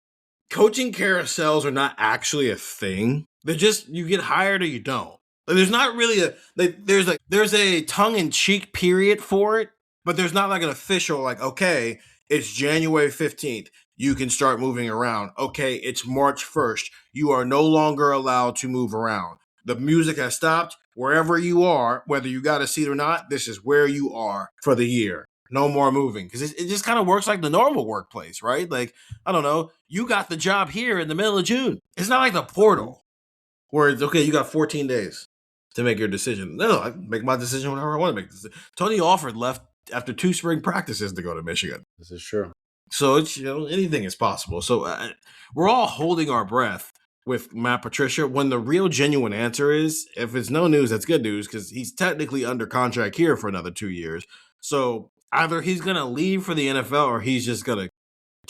[SPEAKER 4] coaching carousels are not actually a thing. They're just, you get hired or you don't. Like, there's not really there's a tongue-in-cheek period for it, but there's not like an official, like, okay, it's January 15th. You can start moving around. Okay, it's March 1st. You are no longer allowed to move around. The music has stopped. Wherever you are, whether you got a seat or not, this is where you are for the year. No more moving. Because it just kind of works like the normal workplace, right? Like, I don't know, you got the job here in the middle of June. It's not like the portal where it's, okay, you got 14 days to make your decision. No, I make my decision whenever I want to make this. Tony Alford left after 2 spring practices to go to Michigan.
[SPEAKER 5] This is true.
[SPEAKER 4] So it's, anything is possible. So we're all holding our breath with Matt Patricia when the real genuine answer is, if it's no news, that's good news, because he's technically under contract here for another 2 years. So either he's going to leave for the NFL or he's just going to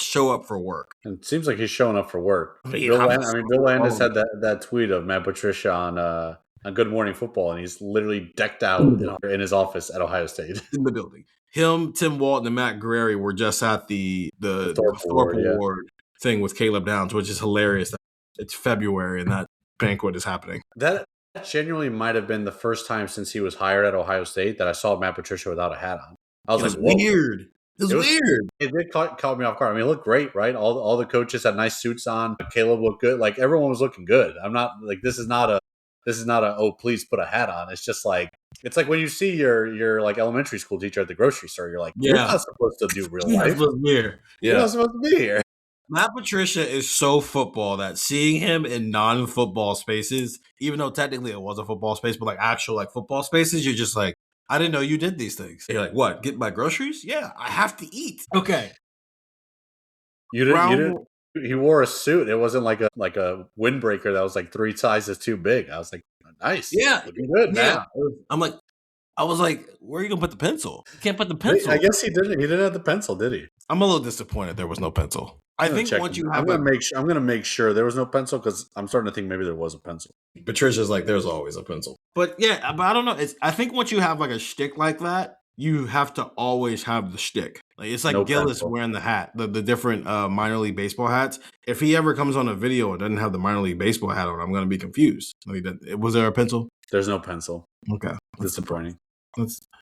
[SPEAKER 4] show up for work.
[SPEAKER 5] It seems like he's showing up for work. Bill Landis had that tweet of Matt Patricia on Good Morning Football, and he's literally decked out in his office at Ohio State.
[SPEAKER 4] In the building. Him, Tim Walton, and Matt Guerrieri were just at the Thorpe Award thing with Caleb Downs, which is hilarious. It's February and that banquet is happening.
[SPEAKER 5] That genuinely might have been the first time since he was hired at Ohio State that I saw Matt Patricia without a hat on. I was like,
[SPEAKER 4] weird. It was weird.
[SPEAKER 5] It did caught me off guard. I mean, it looked great, right? All the coaches had nice suits on. Caleb looked good. Like, everyone was looking good. I'm not like, this is not a oh, please put a hat on. It's just like, it's like when you see your like elementary school teacher at the grocery store, you're like, you're not supposed to do real life. You're not supposed to be here.
[SPEAKER 4] Matt Patricia is so football that seeing him in non-football spaces, even though technically it was a football space, but like actual like football spaces, you're just like, I didn't know you did these things. And you're like, what? Get my groceries? Yeah, I have to eat. Okay.
[SPEAKER 5] You didn't. He wore a suit. It wasn't like a windbreaker that was like 3 sizes too big. I was like, nice.
[SPEAKER 4] Yeah,
[SPEAKER 5] looking good, man.
[SPEAKER 4] I was like, where are you gonna put the pencil? You can't put the pencil.
[SPEAKER 5] I guess he didn't. He didn't have the pencil, did he?
[SPEAKER 4] I'm a little disappointed there was no pencil. I think once you have,
[SPEAKER 5] I'm gonna make sure there was no pencil because I'm starting to think maybe there was a pencil.
[SPEAKER 4] Patricia's like, there's always a pencil. But yeah, but I don't know. I think once you have like a shtick like that, you have to always have the shtick. Like, it's like no Gillis pencil. Wearing the hat, the different minor league baseball hats. If he ever comes on a video and doesn't have the minor league baseball hat on, I'm going to be confused. Was there a pencil?
[SPEAKER 5] There's no pencil.
[SPEAKER 4] Okay,
[SPEAKER 5] disappointing.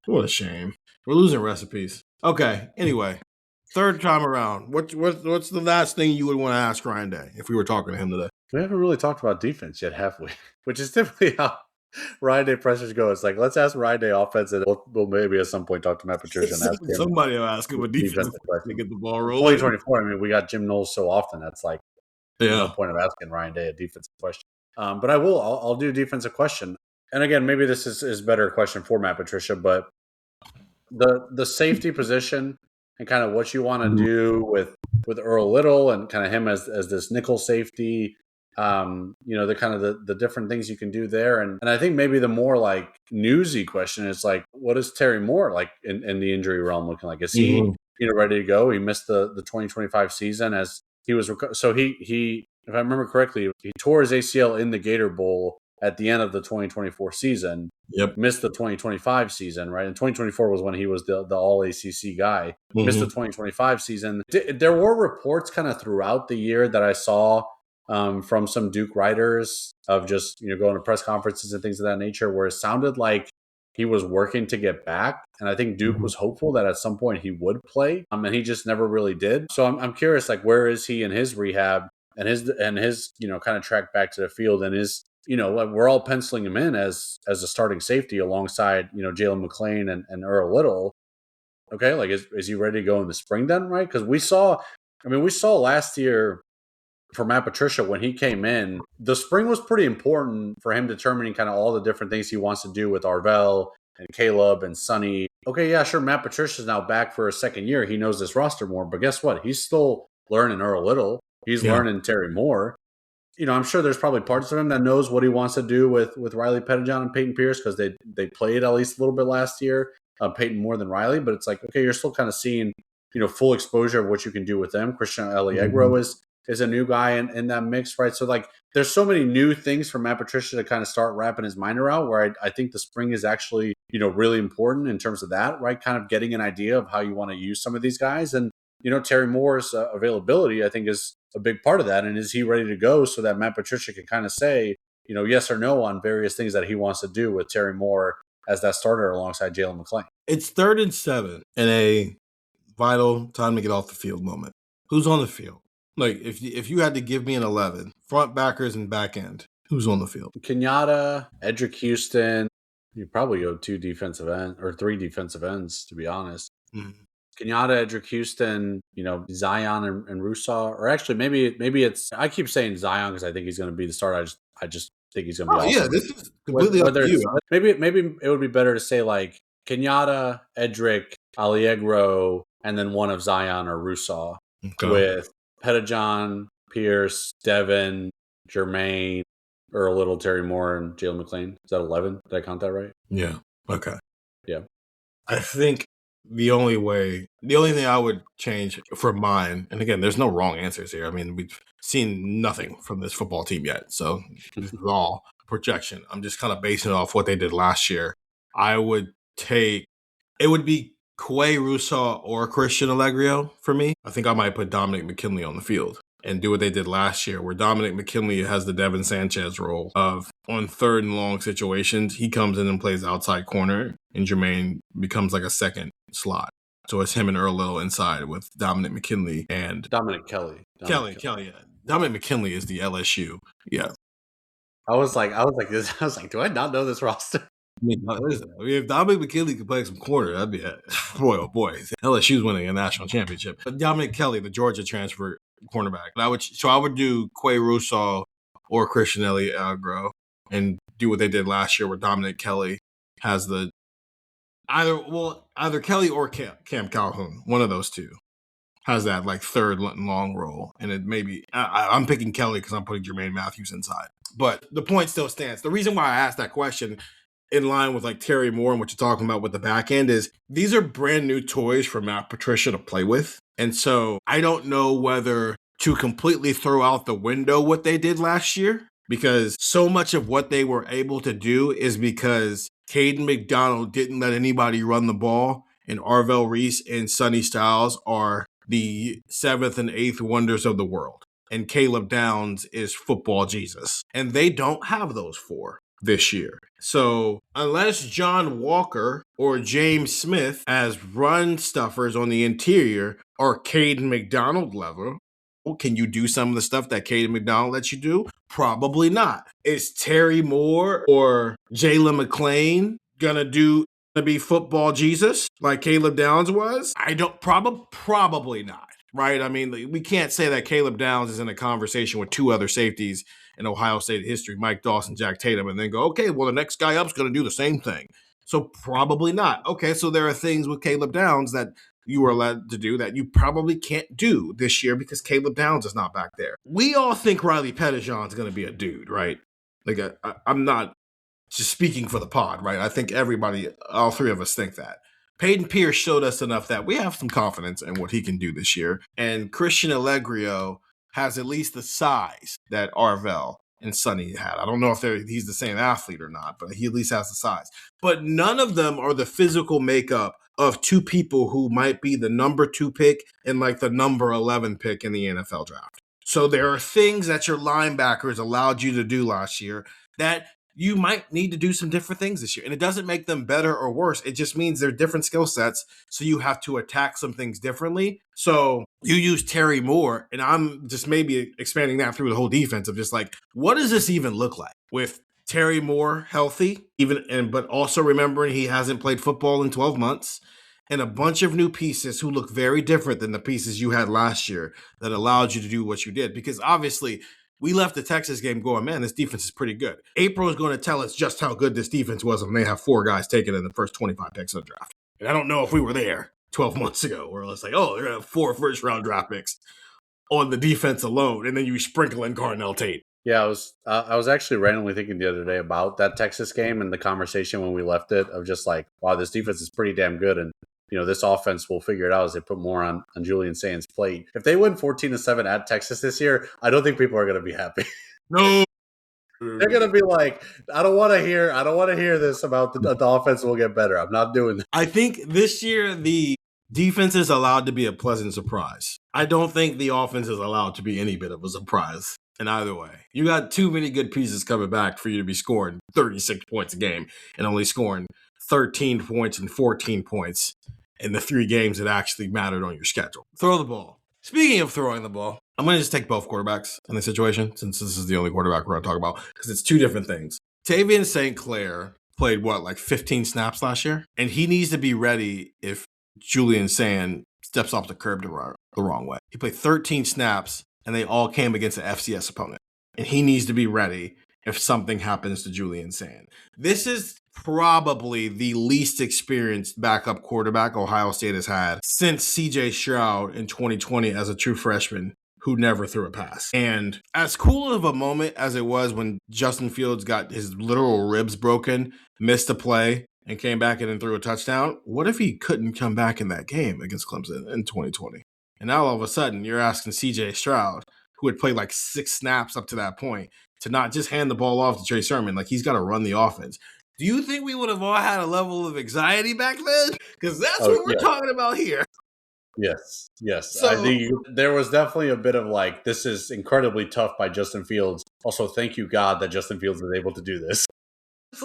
[SPEAKER 4] What a shame. We're losing recipes. Okay. Anyway, third time around. What's the last thing you would want to ask Ryan Day if we were talking to him today?
[SPEAKER 5] We haven't really talked about defense yet, have we? Which is typically how Ryan Day pressers go. It's like, let's ask Ryan Day offense, and we'll maybe at some point talk to Matt Patricia and ask him.
[SPEAKER 4] Somebody will ask him a defense to get the ball rolling.
[SPEAKER 5] 2024. I mean, we got Jim Knowles so often. That's like no point of asking Ryan Day a defensive question. But I'll do a defensive question. And again, maybe this is a better question for Matt Patricia, but the safety position and kind of what you want to do with Earl Little and kind of him as this nickel safety, the kind of the different things you can do there. And I think maybe the more like newsy question is like, what is Terry Moore like in the injury realm looking like? Is he ready to go? He missed the 2025 season as he was so he if I remember correctly, he tore his ACL in the Gator Bowl at the end of the 2024 season.
[SPEAKER 4] Yep.
[SPEAKER 5] Missed the 2025 season, right? And 2024 was when he was the all ACC guy. Missed the 2025 season. There were reports kind of throughout the year that I saw from some Duke writers of just, going to press conferences and things of that nature, where it sounded like he was working to get back. And I think Duke was hopeful that at some point he would play. And he just never really did. So I'm curious, like, where is he in his rehab and his kind of track back to the field, and his, like, we're all penciling him in as a starting safety alongside, Jalen McClain and Earl Little. Okay. Like, is he ready to go in the spring then? Right. Cause we saw last year for Matt Patricia, when he came in, the spring was pretty important for him determining kind of all the different things he wants to do with Arvell and Caleb and Sonny. Okay. Yeah, sure. Matt Patricia's now back for a second year. He knows this roster more, but guess what? He's still learning Earl Little. He's learning Terry Moore. I'm sure there's probably parts of him that knows what he wants to do with Riley Pettijohn and Peyton Pierce, because they played at least a little bit last year. Peyton more than Riley, but it's like, okay, you're still kind of seeing, full exposure of what you can do with them. Christian Allegro is a new guy in that mix, right? So, like, there's so many new things for Matt Patricia to kind of start wrapping his mind around, where I think the spring is actually, really important in terms of that, right? Kind of getting an idea of how you want to use some of these guys. And, Terry Moore's availability, I think, is a big part of that. And is he ready to go so that Matt Patricia can kind of say, yes or no on various things that he wants to do with Terry Moore as that starter alongside Jalen McClain?
[SPEAKER 4] It's 3rd and 7 in a vital time to get off the field moment. Who's on the field? Like, if you had to give me an 11, front, backers, and back end, who's on the field?
[SPEAKER 5] Kenyatta, Edric Houston. You probably go 2 defensive ends or 3 defensive ends, to be honest. Kenyatta, Edric Houston, Zion and Rusaw. Or actually, maybe it's, I keep saying Zion because I think he's going to be the starter. I just think he's going to be awesome.
[SPEAKER 4] Yeah, this is completely up to you.
[SPEAKER 5] Maybe it would be better to say, like, Kenyatta, Edric, Allegro, and then one of Zion or Rusaw with Pettijohn, Pierce, Devin, Jermaine, Earl Little, Terry Moore, and Jalen McClain. Is that 11? Did I count that right?
[SPEAKER 4] Yeah. Okay.
[SPEAKER 5] Yeah.
[SPEAKER 4] I think the only thing I would change for mine, and again, there's no wrong answers here. I mean, we've seen nothing from this football team yet. So this is all projection. I'm just kind of basing it off what they did last year. It would be Quay Rusaw or Christian Allegro for me. I think I might put Dominic McKinley on the field and do what they did last year, where Dominic McKinley has the Devin Sanchez role of, on 3rd and long situations, he comes in and plays outside corner, and Jermaine becomes like a second slot. So it's him and Earl Little inside with Dominic McKinley and
[SPEAKER 5] Dominic Kelly.
[SPEAKER 4] Kelly, yeah. Dominic McKinley is the LSU. Yeah.
[SPEAKER 5] I was like, do I not know this roster?
[SPEAKER 4] I mean, if Dominic McKinley could play some corner, that'd be boy, oh boy. LSU's winning a national championship. But Dominic Kelly, the Georgia transfer cornerback, I would do Quay Rusaw or Christian Allegro and do what they did last year, where Dominic Kelly has either Kelly or Cam Calhoun, one of those two, has that like 3rd and long role. And it maybe I'm picking Kelly because I'm putting Jermaine Matthews inside. But the point still stands. The reason why I asked that question, in line with like Terry Moore and what you're talking about with the back end, is these are brand new toys for Matt Patricia to play with. And so I don't know whether to completely throw out the window what they did last year, because so much of what they were able to do is because Caden McDonald didn't let anybody run the ball, and Arvell Reese and Sonny Styles are the 7th and 8th wonders of the world. And Caleb Downs is football Jesus. And they don't have those 4 this year. So unless John Walker or James Smith as run stuffers on the interior are Caden McDonald level, can you do some of the stuff that Caden McDonald lets you do? Probably not. Is Terry Moore or Jalen McClain gonna be football Jesus like Caleb Downs was? Probably not. Right? I mean, we can't say that Caleb Downs is in a conversation with 2 other safeties in Ohio State history, Mike Dawson, Jack Tatum, and then go, okay, well, the next guy up is going to do the same thing. So probably not. Okay, so there are things with Caleb Downs that you were allowed to do that you probably can't do this year because Caleb Downs is not back there. We all think Riley Pettijohn is going to be a dude, right? Like, I'm not just speaking for the pod, right? I think everybody, all 3 of us think that. Peyton Pierce showed us enough that we have some confidence in what he can do this year. And Christian Allegro has at least the size that Arvell and Sonny had. I don't know if he's the same athlete or not, but he at least has the size. But none of them are the physical makeup of two people who might be the number 2 pick and like the number 11 pick in the NFL draft. So there are things that your linebackers allowed you to do last year that you might need to do some different things this year. And it doesn't make them better or worse. It just means they're different skill sets. So you have to attack some things differently. So you use Terry Moore, and I'm just maybe expanding that through the whole defense of just like, what does this even look like with Terry Moore healthy, but also remembering he hasn't played football in 12 months, and a bunch of new pieces who look very different than the pieces you had last year that allowed you to do what you did. Because obviously, we left the Texas game going, man, this defense is pretty good. April is going to tell us just how good this defense was when they have 4 guys taken in the first 25 picks of the draft. And I don't know if we were there 12 months ago where it's like, oh, they're going to have 4 first-round draft picks on the defense alone, and then you sprinkle in Carnell Tate.
[SPEAKER 5] Yeah, I was actually randomly thinking the other day about that Texas game and the conversation when we left it of just like, wow, this defense is pretty damn good, and this offense will figure it out as they put more on Julian Sand's plate. If they win 14-7 at Texas this year, I don't think people are going to be happy.
[SPEAKER 4] No.
[SPEAKER 5] They're going to be like, I don't want to hear this about the offense will get better. I'm not doing that.
[SPEAKER 4] I think this year the defense is allowed to be a pleasant surprise. I don't think the offense is allowed to be any bit of a surprise in either way. You got too many good pieces coming back for you to be scoring 36 points a game and only scoring 13 points and 14 points in the 3 games that actually mattered on your schedule. Throw the ball. Speaking of throwing the ball, I'm going to just take both quarterbacks in this situation since this is the only quarterback we're going to talk about because it's 2 different things. Tavian St. Clair played, 15 snaps last year? And he needs to be ready if Julian Sand steps off the curb the wrong way. He played 13 snaps, and they all came against an FCS opponent. And he needs to be ready if something happens to Julian Sand. This is probably the least experienced backup quarterback Ohio State has had since C.J. Stroud in 2020 as a true freshman who never threw a pass. And as cool of a moment as it was when Justin Fields got his literal ribs broken, missed a play, and came back in and threw a touchdown, what if he couldn't come back in that game against Clemson in 2020? And now all of a sudden you're asking C.J. Stroud, who had played 6 snaps up to that point, to not just hand the ball off to Trey Sermon, he's got to run the offense. Do you think we would have all had a level of anxiety back then? Because that's what we're talking about here.
[SPEAKER 5] Yes.
[SPEAKER 4] So,
[SPEAKER 5] I think there was definitely a bit of this is incredibly tough by Justin Fields. Also, thank you, God, that Justin Fields was able to do this.
[SPEAKER 4] It's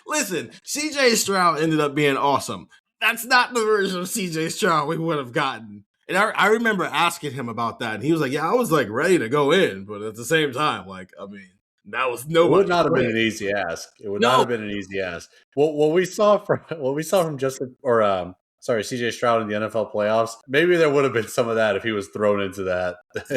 [SPEAKER 4] listen, C.J. Stroud ended up being awesome. That's not the version of C.J. Stroud we would have gotten. And I remember asking him about that, and he was like, yeah, I was ready to go in, but at the same time, that was nobody.
[SPEAKER 5] It would not have been an easy ask. It would not have been an easy ask. Well, what we saw from Justin CJ Stroud in the NFL playoffs, maybe there would have been some of that if he was thrown into that.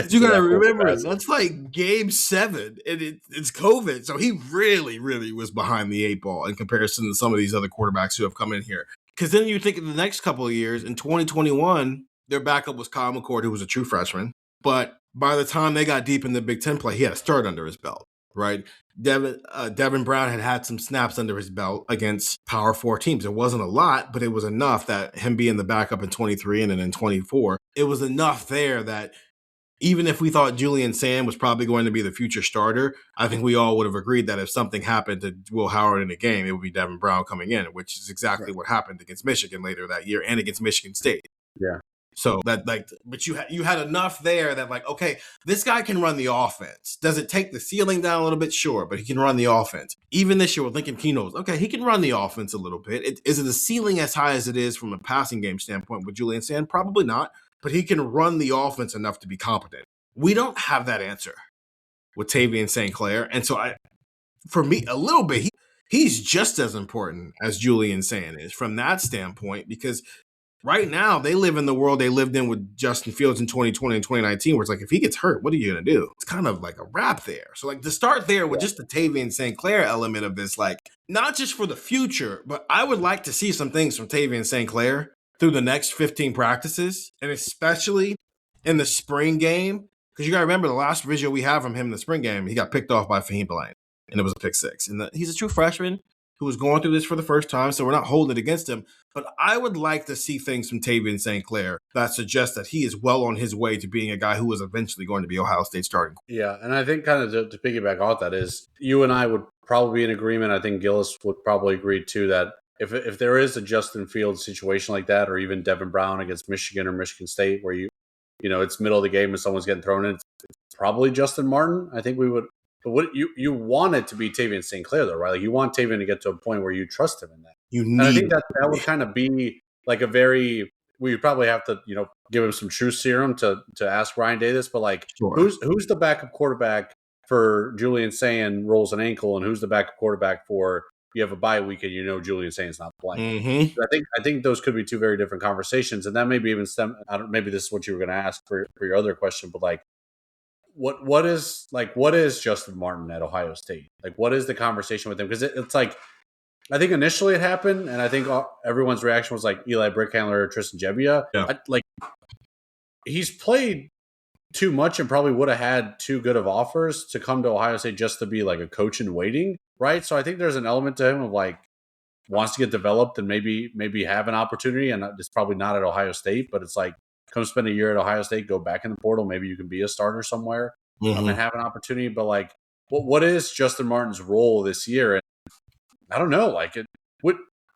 [SPEAKER 4] You got to remember, that's game 7, and it's COVID, so he really, really was behind the 8 ball in comparison to some of these other quarterbacks who have come in here. Because then you think of the next couple of years, in 2021, their backup was Kyle McCord, who was a true freshman. But by the time they got deep in the Big Ten play, he had a start under his belt, right? Devin Brown had some snaps under his belt against Power 4 teams. It wasn't a lot, but it was enough that him being the backup in 23 and then in 24, it was enough there that even if we thought Julian Sand was probably going to be the future starter, I think we all would have agreed that if something happened to Will Howard in a game, it would be Devin Brown coming in, which is exactly what happened against Michigan later that year and against Michigan State.
[SPEAKER 5] Yeah.
[SPEAKER 4] So but you had enough there that okay, this guy can run the offense. Does it take the ceiling down a little bit? Sure, but he can run the offense. Even this year with Lincoln Keno's, okay, he can run the offense a little bit. Is it the ceiling as high as it is from a passing game standpoint with Julian Sand? Probably not, but he can run the offense enough to be competent. We don't have that answer with Tavian St. Clair, and so for me, a little bit, he's just as important as Julian Sand is from that standpoint because right now, they live in the world they lived in with Justin Fields in 2020 and 2019, where it's if he gets hurt, what are you going to do? It's kind of a wrap there. So, to start there with just the Tavian St. Clair element of this, not just for the future, but I would like to see some things from Tavian St. Clair through the next 15 practices, and especially in the spring game, because you got to remember the last visual we have from him in the spring game, he got picked off by Fahim Belaine, and it was a pick 6. And he's a true freshman. who was going through this for the first time, so we're not holding it against him. But I would like to see things from Tavian St. Clair that suggest that he is well on his way to being a guy who is eventually going to be Ohio State starting.
[SPEAKER 5] Yeah, and I think kind of to piggyback off that is you and I would probably be in agreement. I think Gillis would probably agree too that if there is a Justin Fields situation like that, or even Devin Brown against Michigan or Michigan State, where it's middle of the game and someone's getting thrown in, it's probably Justin Martin. I think we would. But what you want it to be Tavian St. Clair though, right? Like you want Tavian to get to a point where you trust him in that. And I think that would kind of be like we probably have to, give him some truth serum to ask Ryan Day this, but like who's the backup quarterback for Julian Sayin rolls an ankle, and who's the backup quarterback for you have a bye week and Julian Sayin's not playing.
[SPEAKER 4] Mm-hmm.
[SPEAKER 5] I think those could be two very different conversations, and that maybe even maybe this is what you were going to ask for your other question, but like what is Justin Martin at Ohio State? Like what is the conversation with him? Because it's like I think initially it happened, and I think everyone's reaction was like Eli Brickhandler or Tristan Gebbia.
[SPEAKER 4] Yeah.
[SPEAKER 5] He's played too much and probably would have had too good of offers to come to Ohio State just to be like a coach in waiting, right? So I think there's an element to him of like wants to get developed and maybe have an opportunity, and it's probably not at Ohio State, but it's like come spend a year at Ohio State, go back in the portal, maybe you can be a starter somewhere and have an opportunity. But like, what is Justin Martin's role this year? And I don't know. Like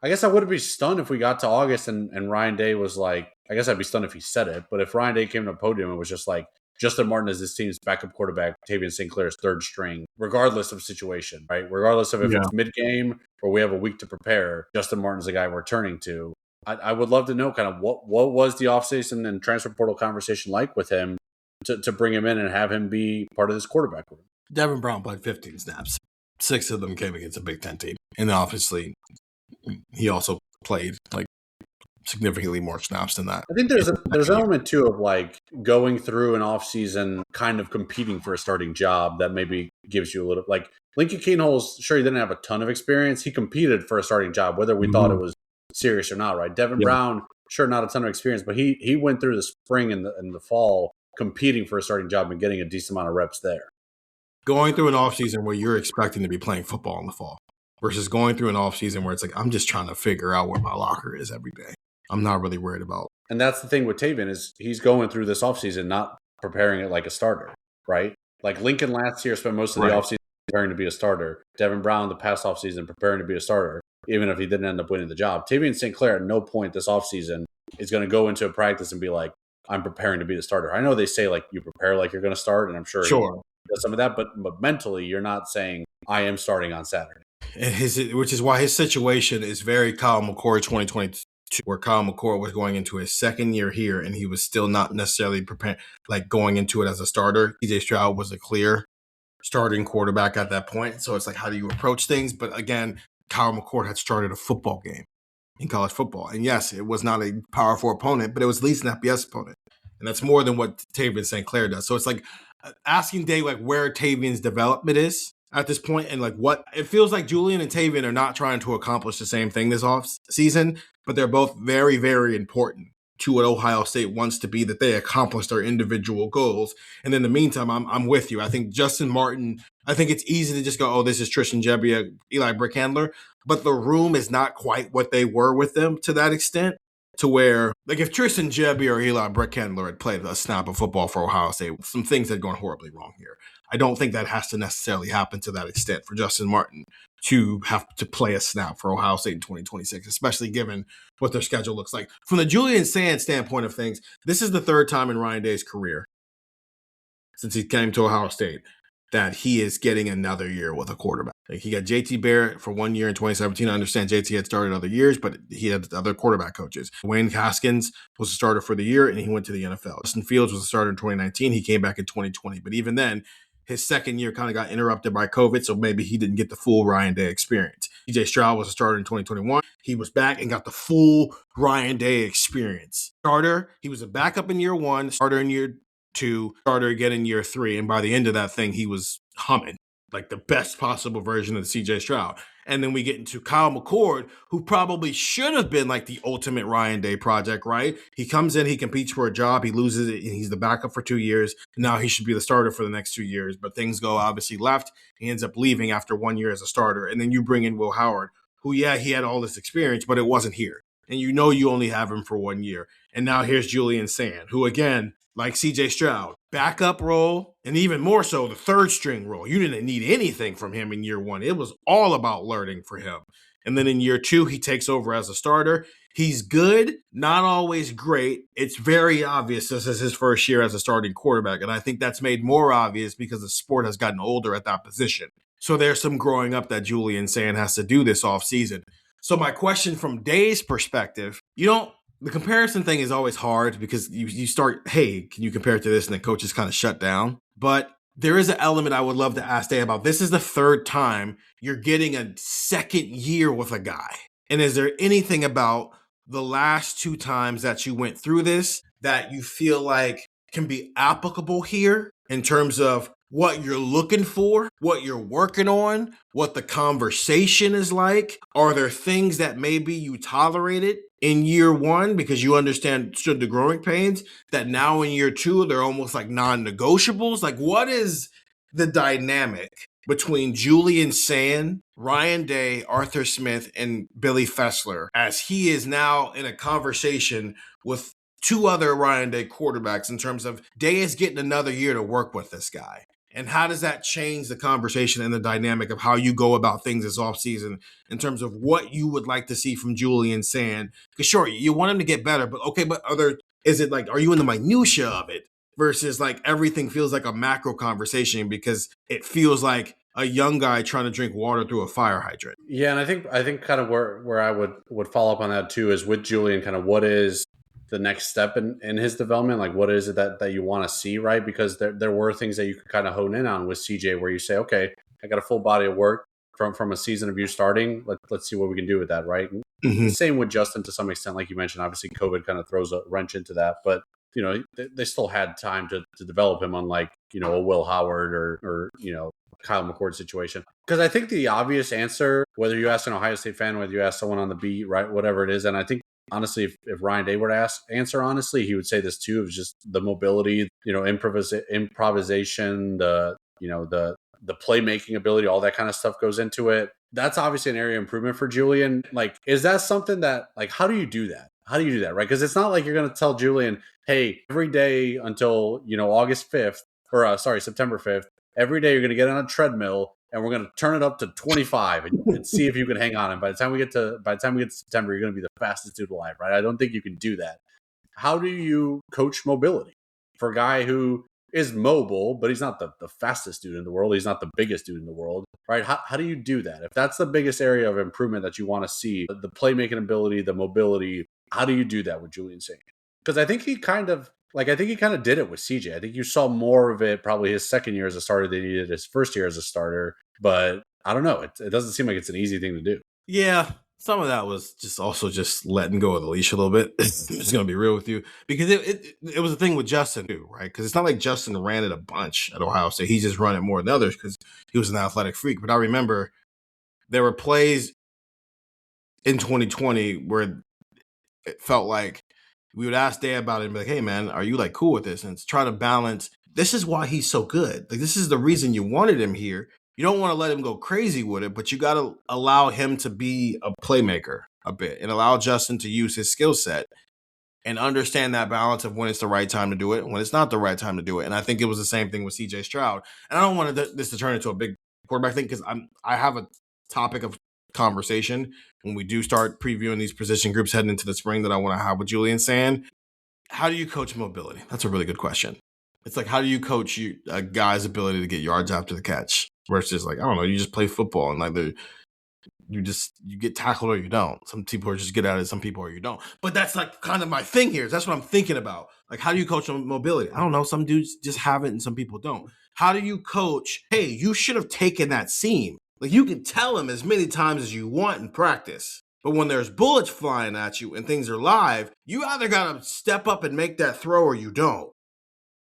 [SPEAKER 5] I guess I wouldn't be stunned if we got to August and Ryan Day was like, I guess I'd be stunned if he said it, but if Ryan Day came to a podium, it was just like, Justin Martin is this team's backup quarterback, Tavian St. Clair's third string, regardless of situation, right? Regardless of if it's mid-game or we have a week to prepare, Justin Martin's the guy we're turning to. I would love to know kind of what was the offseason and transfer portal conversation like with him to bring him in and have him be part of this quarterback room.
[SPEAKER 4] Devin Brown played 15 snaps. 6 of them came against a Big Ten team. And obviously, he also played like significantly more snaps than that.
[SPEAKER 5] I think there's an element too of like going through an offseason kind of competing for a starting job that maybe gives you a little like Lincoln Keenholz, sure he didn't have a ton of experience. He competed for a starting job, whether we thought it was serious or not, right? Devin Brown, sure, not a ton of experience, but he went through the spring and the fall competing for a starting job and getting a decent amount of reps there.
[SPEAKER 4] Going through an offseason where you're expecting to be playing football in the fall versus going through an offseason where it's like, I'm just trying to figure out where my locker is every day. I'm not really worried about.
[SPEAKER 5] And that's the thing with Tavian is he's going through this offseason not preparing it like a starter, right? Like Lincoln last year spent most of the offseason preparing to be a starter. Devin Brown the past offseason preparing to be a starter, even if he didn't end up winning the job. Tavian St. Clair at no point this offseason is going to go into a practice and be like, I'm preparing to be the starter. I know they say like you prepare like you're going to start, and I'm sure he does some of that, but mentally you're not saying I am starting on Saturday.
[SPEAKER 4] And which is why his situation is very Kyle McCord 2022, where Kyle McCord was going into his second year here and he was still not necessarily prepared, like going into it as a starter. CJ Stroud was a clear starting quarterback at that point. So it's like, how do you approach things? But again, Kyle McCord had started a football game in college football. And yes, it was not a Power 4 opponent, but it was at least an FBS opponent. And that's more than what Tavian St. Clair does. So it's like asking Dave like where Tavian's development is at this point, and like what it feels like Julian and Tavian are not trying to accomplish the same thing this off season, but they're both very, very important to what Ohio State wants to be, that they accomplish their individual goals. And in the meantime, I'm with you. I think Justin Martin, I think it's easy to just go, oh, this is Tristan Gebbia, Eli Brickhandler, but the room is not quite what they were with them to that extent, to where, like, if Tristan Gebbia or Eli Brickhandler had played a snap of football for Ohio State, some things had gone horribly wrong here. I don't think that has to necessarily happen to that extent for Justin Martin to have to play a snap for Ohio State in 2026, especially given what their schedule looks like. From the Julian Sand standpoint of things, this is the third time in Ryan Day's career since he came to Ohio State that he is getting another year with a quarterback. Like, he got JT Barrett for 1 year in 2017. I understand JT had started other years, but he had other quarterback coaches. Wayne Haskins was a starter for the year, and he went to the NFL. Justin Fields was a starter in 2019. He came back in 2020. But even then, his second year kind of got interrupted by COVID, so maybe he didn't get the full Ryan Day experience. CJ Stroud was a starter in 2021. He was back and got the full Ryan Day experience. Starter, he was a backup in year 1, starter in year 2, starter again in year 3, and by the end of that thing, he was humming, like the best possible version of CJ Stroud. And then we get into Kyle McCord, who probably should have been like the ultimate Ryan Day project, right? He comes in, he competes for a job, he loses it, and he's the backup for 2 years. Now he should be the starter for the next 2 years, but things go obviously left. He ends up leaving after 1 year as a starter. And then you bring in Will Howard, who, yeah, he had all this experience, but it wasn't here. And you know you only have him for 1 year. And now here's Julian Sand, who, again, like CJ Stroud, backup role, and even more so the third string role. You didn't need anything from him in year 1. It was all about learning for him. And then in year 2, he takes over as a starter. He's good, not always great. It's very obvious this is his first year as a starting quarterback. And I think that's made more obvious because the sport has gotten older at that position. So there's some growing up that Julian Sand has to do this offseason. So my question from Day's perspective, the comparison thing is always hard because you start, hey, can you compare it to this? And the coaches kind of shut down. But there is an element I would love to ask Day about. This is the third time you're getting a second year with a guy. And is there anything about the last 2 times that you went through this that you feel like can be applicable here in terms of what you're looking for, what you're working on, what the conversation is like? Are there things that maybe you tolerated in year 1 because you understood the growing pains that now in year 2, they're almost like non-negotiables? Like, what is the dynamic between Julian Sand, Ryan Day, Arthur Smith, and Billy Fessler as he is now in a conversation with 2 other Ryan Day quarterbacks in terms of Day is getting another year to work with this guy? And how does that change the conversation and the dynamic of how you go about things this offseason in terms of what you would like to see from Julian Sand? Because sure, you want him to get better, but okay, but is it like, are you in the minutia of it versus like everything feels like a macro conversation because it feels like a young guy trying to drink water through a fire hydrant?
[SPEAKER 5] Yeah, and I think kind of where I would follow up on that too is with Julian, kind of what is the next step in his development? Like, what is it that you want to see, right? Because there were things that you could kind of hone in on with CJ where you say, okay, I got a full body of work from a season of you starting. Let's see what we can do with that, right? Mm-hmm. Same with Justin to some extent, like you mentioned. Obviously, COVID kind of throws a wrench into that, but they still had time to develop him, unlike a Will Howard or Kyle McCord situation. Because I think the obvious answer, whether you ask an Ohio State fan, whether you ask someone on the beat, right, whatever it is, and I think honestly, if Ryan Day were to answer honestly, he would say this too. It was just the mobility, improvisation, the playmaking ability, all that kind of stuff goes into it. That's obviously an area of improvement for Julian. Like, is that something that, like, how do you do that? How do you do that, right? Because it's not like you're going to tell Julian, hey, every day until, August 5th, or September 5th, every day you're going to get on a treadmill and we're going to turn it up to 25 and see if you can hang on. And by the time we get to September, you're going to be the fastest dude alive, right? I don't think you can do that. How do you coach mobility for a guy who is mobile, but he's not the fastest dude in the world? He's not the biggest dude in the world, right? How do you do that? If that's the biggest area of improvement that you want to see, the playmaking ability, the mobility, how do you do that with Julian Sand? Because I think he kind of did it with CJ. I think you saw more of it probably his second year as a starter than he did his first year as a starter. But I don't know. It doesn't seem like it's an easy thing to do.
[SPEAKER 4] Yeah, some of that was just letting go of the leash a little bit. I'm just going to be real with you. Because it was a thing with Justin too, right? Because it's not like Justin ran it a bunch at Ohio State. He just run it more than others because he was an athletic freak. But I remember there were plays in 2020 where it felt like we would ask Day about it and be like, hey, man, are you like cool with this? And it's trying to balance. This is why he's so good. Like, this is the reason you wanted him here. You don't want to let him go crazy with it, but you got to allow him to be a playmaker a bit and allow Justin to use his skill set and understand that balance of when it's the right time to do it and when it's not the right time to do it. And I think it was the same thing with CJ Stroud. And I don't want this to turn into a big quarterback thing because I have a topic of conversation when we do start previewing these position groups heading into the spring that I want to have with Julian Sand. How do you coach mobility? That's a really good question. It's like, how do you coach a guy's ability to get yards after the catch versus like, I don't know, you just play football and like you get tackled or you don't. Some people are just good at it, some people are you don't. But that's like kind of my thing here. That's what I'm thinking about. Like, how do you coach mobility? I don't know. Some dudes just have it and some people don't. How do you coach, hey, you should have taken that seam? Like, you can tell him as many times as you want in practice. But when there's bullets flying at you and things are live, you either got to step up and make that throw or you don't.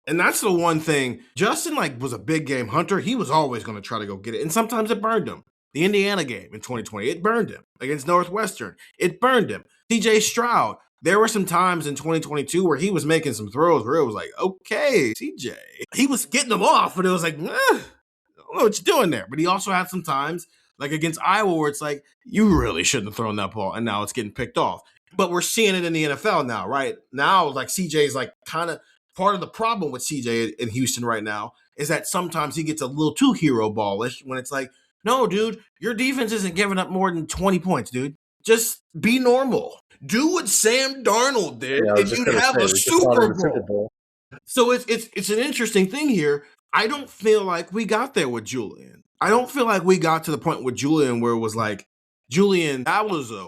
[SPEAKER 4] And that's the one thing. Justin was a big game hunter. He was always going to try to go get it. And sometimes it burned him. The Indiana game in 2020, it burned him. Against Northwestern, it burned him. CJ Stroud, there were some times in 2022 where he was making some throws where it was like, okay, CJ. He was getting them off, but it was like, I don't know what you're doing there. But he also had some times Like against Iowa, where it's like, you really shouldn't have thrown that ball, and now it's getting picked off. But we're seeing it in the NFL now, right? Now, like CJ is like kind of part of the problem with CJ in Houston right now is that sometimes he gets a little too hero ballish when it's like, no, dude, your defense isn't giving up more than 20 points, dude. Just be normal. Do what Sam Darnold did, and you'd have a Super Bowl. So it's an interesting thing here. I don't feel like we got there with Julian. I don't feel like we got to the point with Julian where it was like, Julian, that was a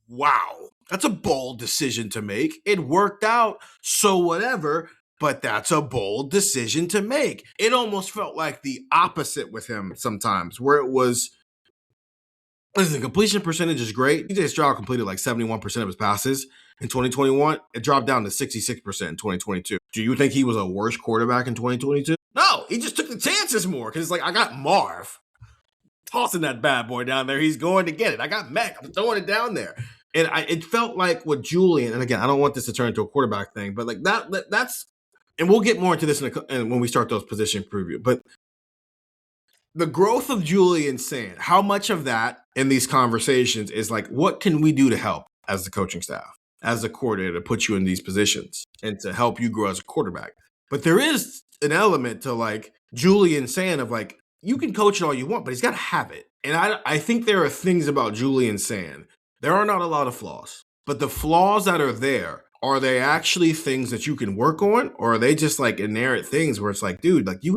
[SPEAKER 4] wow. That's a bold decision to make. It worked out, so whatever, but that's a bold decision to make. It almost felt like the opposite with him sometimes, where it was, listen, completion percentage is great. DJ Stroud completed like 71% of his passes in 2021. It dropped down to 66% in 2022. Do you think he was a worse quarterback in 2022? No, he just took the chances more because it's like, I got Marv tossing that bad boy down there. He's going to get it. I got Mac. I'm throwing it down there. And it felt like with Julian, and again, I don't want this to turn into a quarterback thing, but like that's, and we'll get more into this when we start those position preview. But the growth of Julian Sand, how much of that in these conversations is like, what can we do to help as the coaching staff, as a coordinator, to put you in these positions and to help you grow as a quarterback? But there is an element to like Julian Sand of like, you can coach it all you want, but he's got to have it. And I think there are things about Julian Sand. There are not a lot of flaws, but the flaws that are there, are they actually things that you can work on, or are they just like inherent things where it's like, dude, like you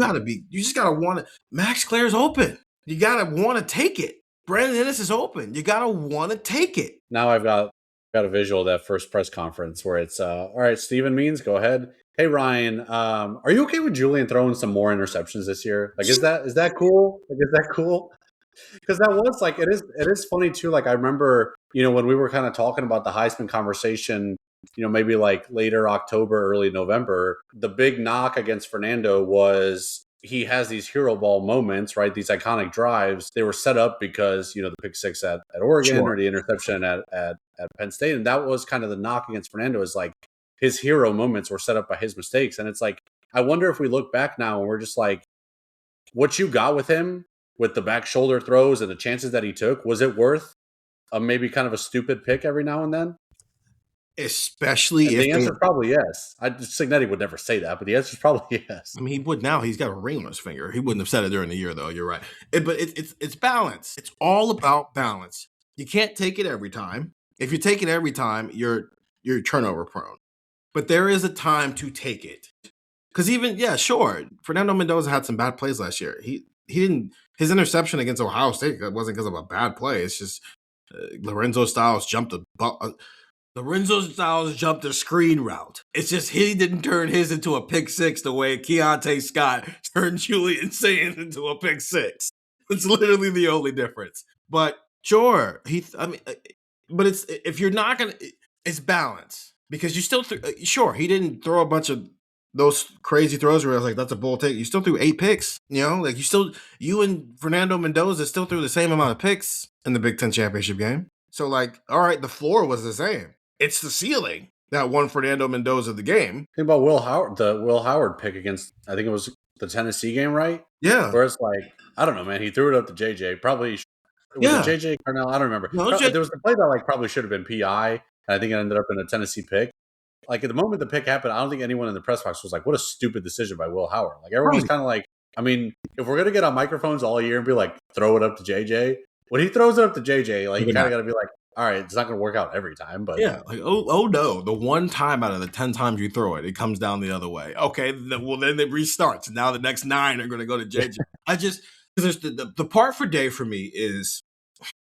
[SPEAKER 4] just got to want to, Max Claire's open. You got to want to take it. Brandon Ennis is open. You got to want to take it.
[SPEAKER 5] Now I've got a visual of that first press conference where it's, all right, Stephen Means, go ahead. Hey, Ryan, are you okay with Julian throwing some more interceptions this year? Like, is that cool? Like, is that cool? Because that was like, it is funny too. Like, I remember, when we were kind of talking about the Heisman conversation, maybe like later October, early November, the big knock against Fernando was he has these hero ball moments, right? These iconic drives. They were set up because, the pick six at Oregon or the interception at Penn State. And that was kind of the knock against Fernando, is like his hero moments were set up by his mistakes. And it's like, I wonder if we look back now and we're just like, what you got with him with the back shoulder throws and the chances that he took, was it worth maybe kind of a stupid pick every now and then?
[SPEAKER 4] Especially if
[SPEAKER 5] the answer is probably yes. Signetti would never say that, but the answer is probably yes.
[SPEAKER 4] I mean, he would now. He's got a ring on his finger. He wouldn't have said it during the year, though. You're right. But it's balance. It's all about balance. You can't take it every time. If you take it every time, you're turnover prone. But there is a time to take it. Because sure, Fernando Mendoza had some bad plays last year. He didn't. His interception against Ohio State wasn't because of a bad play. It's just Lorenzo Styles jumped a screen route. It's just he didn't turn his into a pick six the way Keontae Scott turned Julian Sand into a pick six. It's literally the only difference. But sure, but it's, if you're not gonna, it's balance, because you still sure, he didn't throw a bunch of those crazy throws where I was like, that's a bold take. You still threw 8 picks, like you and Fernando Mendoza still threw the same amount of picks in the Big Ten championship game. So like, all right, the floor was the same. It's the ceiling that won Fernando Mendoza the game.
[SPEAKER 5] Think about the Will Howard pick against, I think it was the Tennessee game, right?
[SPEAKER 4] Yeah.
[SPEAKER 5] Where it's like, I don't know, man. He threw it up to JJ. Probably was it JJ Carnell? I don't remember. No, there was a play that like probably should have been PI, and I think it ended up in a Tennessee pick. Like, at the moment the pick happened, I don't think anyone in the press box was like, what a stupid decision by Will Howard. Like, everyone was kind of like, I mean, if we're going to get on microphones all year and be like, throw it up to JJ, when he throws it up to JJ, like, you kind of got to be like, all right, it's not going to work out every time. But
[SPEAKER 4] yeah, like, oh no, the one time out of the 10 times you throw it, it comes down the other way. Okay, well, then it restarts. Now the next 9 are going to go to JJ. There's the part for Dave for me is,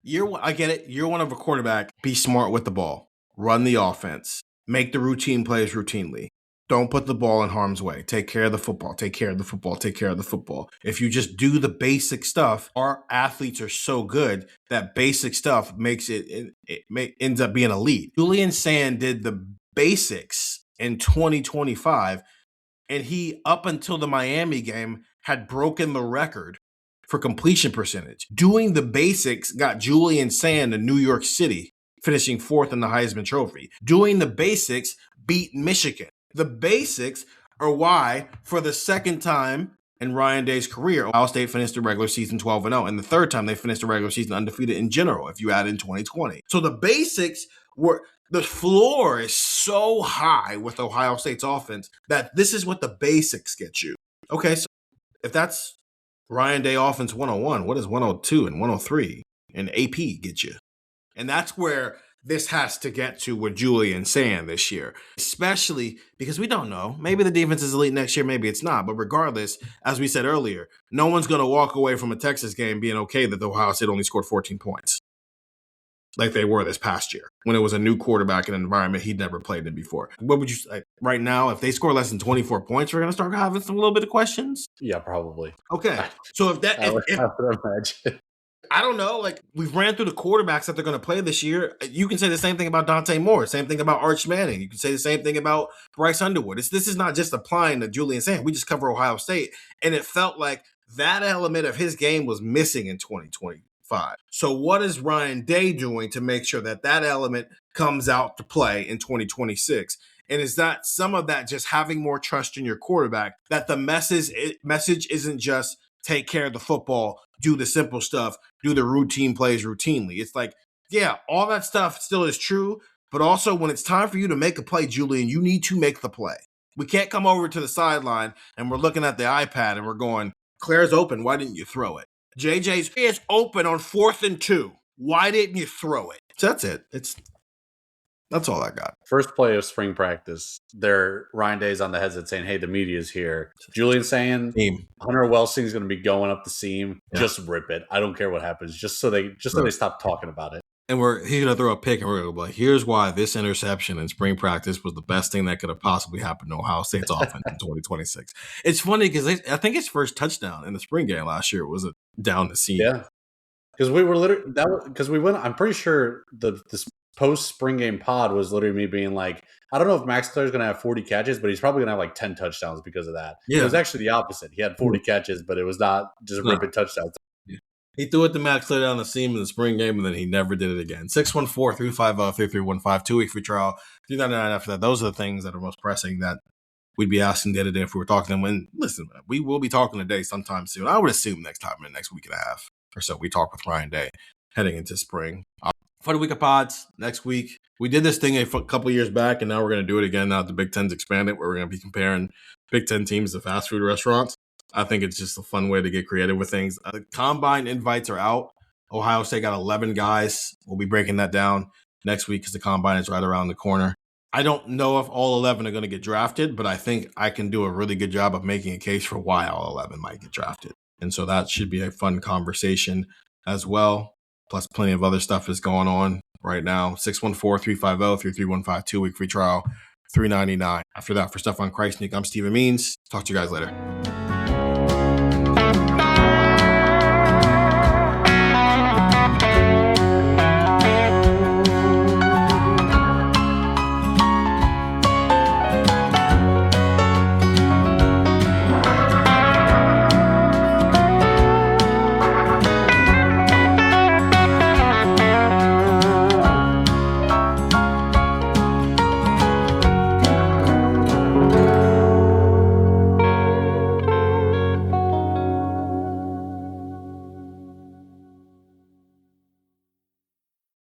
[SPEAKER 4] I get it. Year one of a quarterback, be smart with the ball, run the offense, make the routine plays routinely. Don't put the ball in harm's way. Take care of the football. Take care of the football. Take care of the football. If you just do the basic stuff, our athletes are so good that basic stuff ends up being elite. Julian Sand did the basics in 2025, and he, up until the Miami game, had broken the record for completion percentage. Doing the basics got Julian Sand to New York City, finishing 4th in the Heisman Trophy. Doing the basics beat Michigan. The basics are why, for the second time in Ryan Day's career, Ohio State finished the regular season 12-0, and the third time they finished the regular season undefeated in general, if you add in 2020. So the basics were, the floor is so high with Ohio State's offense that this is what the basics get you. Okay, so if that's Ryan Day offense 101, what does 102 and 103 and AP get you? And that's where this has to get to with Julian saying this year, especially because we don't know. Maybe the defense is elite next year, maybe it's not. But regardless, as we said earlier, no one's going to walk away from a Texas game being okay that the Ohio State only scored 14 points like they were this past year when it was a new quarterback in an environment he'd never played in before. What would you say right now? If they score less than 24 points, we're going to start having a little bit of questions?
[SPEAKER 5] Yeah, probably.
[SPEAKER 4] Okay. So if that,
[SPEAKER 5] I would imagine.
[SPEAKER 4] I don't know. Like, we've ran through the quarterbacks that they're going to play this year. You can say the same thing about Dante Moore, same thing about Arch Manning. You can say the same thing about Bryce Underwood. This is not just applying to Julian saying we just cover Ohio State. And it felt like that element of his game was missing in 2025. So what is Ryan Day doing to make sure that that element comes out to play in 2026? And is that some of that just having more trust in your quarterback, that the message isn't just take care of the football, do the simple stuff, do the routine plays routinely. It's like, yeah, all that stuff still is true, but also when it's time for you to make a play, Julian, you need to make the play. We can't come over to the sideline and we're looking at the iPad and we're going, Claire's open, why didn't you throw it? JJ's is open on 4th and 2. Why didn't you throw it? So that's it. That's all I got.
[SPEAKER 5] First play of spring practice, Ryan Day's on the headset saying, hey, the media's here. Julian saying Hunter Welsing's going to be going up the seam. Yeah. Just rip it. I don't care what happens. Just so they stop talking about it.
[SPEAKER 4] And he's going to throw a pick and we're going to be like, here's why this interception in spring practice was the best thing that could have possibly happened to Ohio State's offense in 2026. It's funny because I think his first touchdown in the spring game last year was down the seam.
[SPEAKER 5] Yeah. Because we were I'm pretty sure this post-spring game pod was literally me being like, I don't know if Max Claire's going to have 40 catches, but he's probably going to have like 10 touchdowns because of that. Yeah. It was actually the opposite. He had 40 catches, but it was not just ripping touchdowns.
[SPEAKER 4] Yeah. He threw it to Max Claire down the seam in the spring game, and then he never did it again. 614-350-3315, 2-week free trial, $3.99 after that. Those are the things that are most pressing that we'd be asking the other day if we were talking to them. And listen, we will be talking today sometime soon. I would assume next time in the next week and a half or so, we talk with Ryan Day heading into spring. For the week of pods next week. We did this thing a couple years back, and now we're going to do it again now that the Big Ten's expanded, where we're going to be comparing Big Ten teams to fast food restaurants. I think it's just a fun way to get creative with things. The combine invites are out. Ohio State got 11 guys. We'll be breaking that down next week because the combine is right around the corner. I don't know if all 11 are going to get drafted, but I think I can do a really good job of making a case for why all 11 might get drafted. And so that should be a fun conversation as well. Plus plenty of other stuff is going on right now. 614-350-3315, 2-week free trial, $3.99. After that, for Stefan Krajisnik, I'm Stephen Means. Talk to you guys later.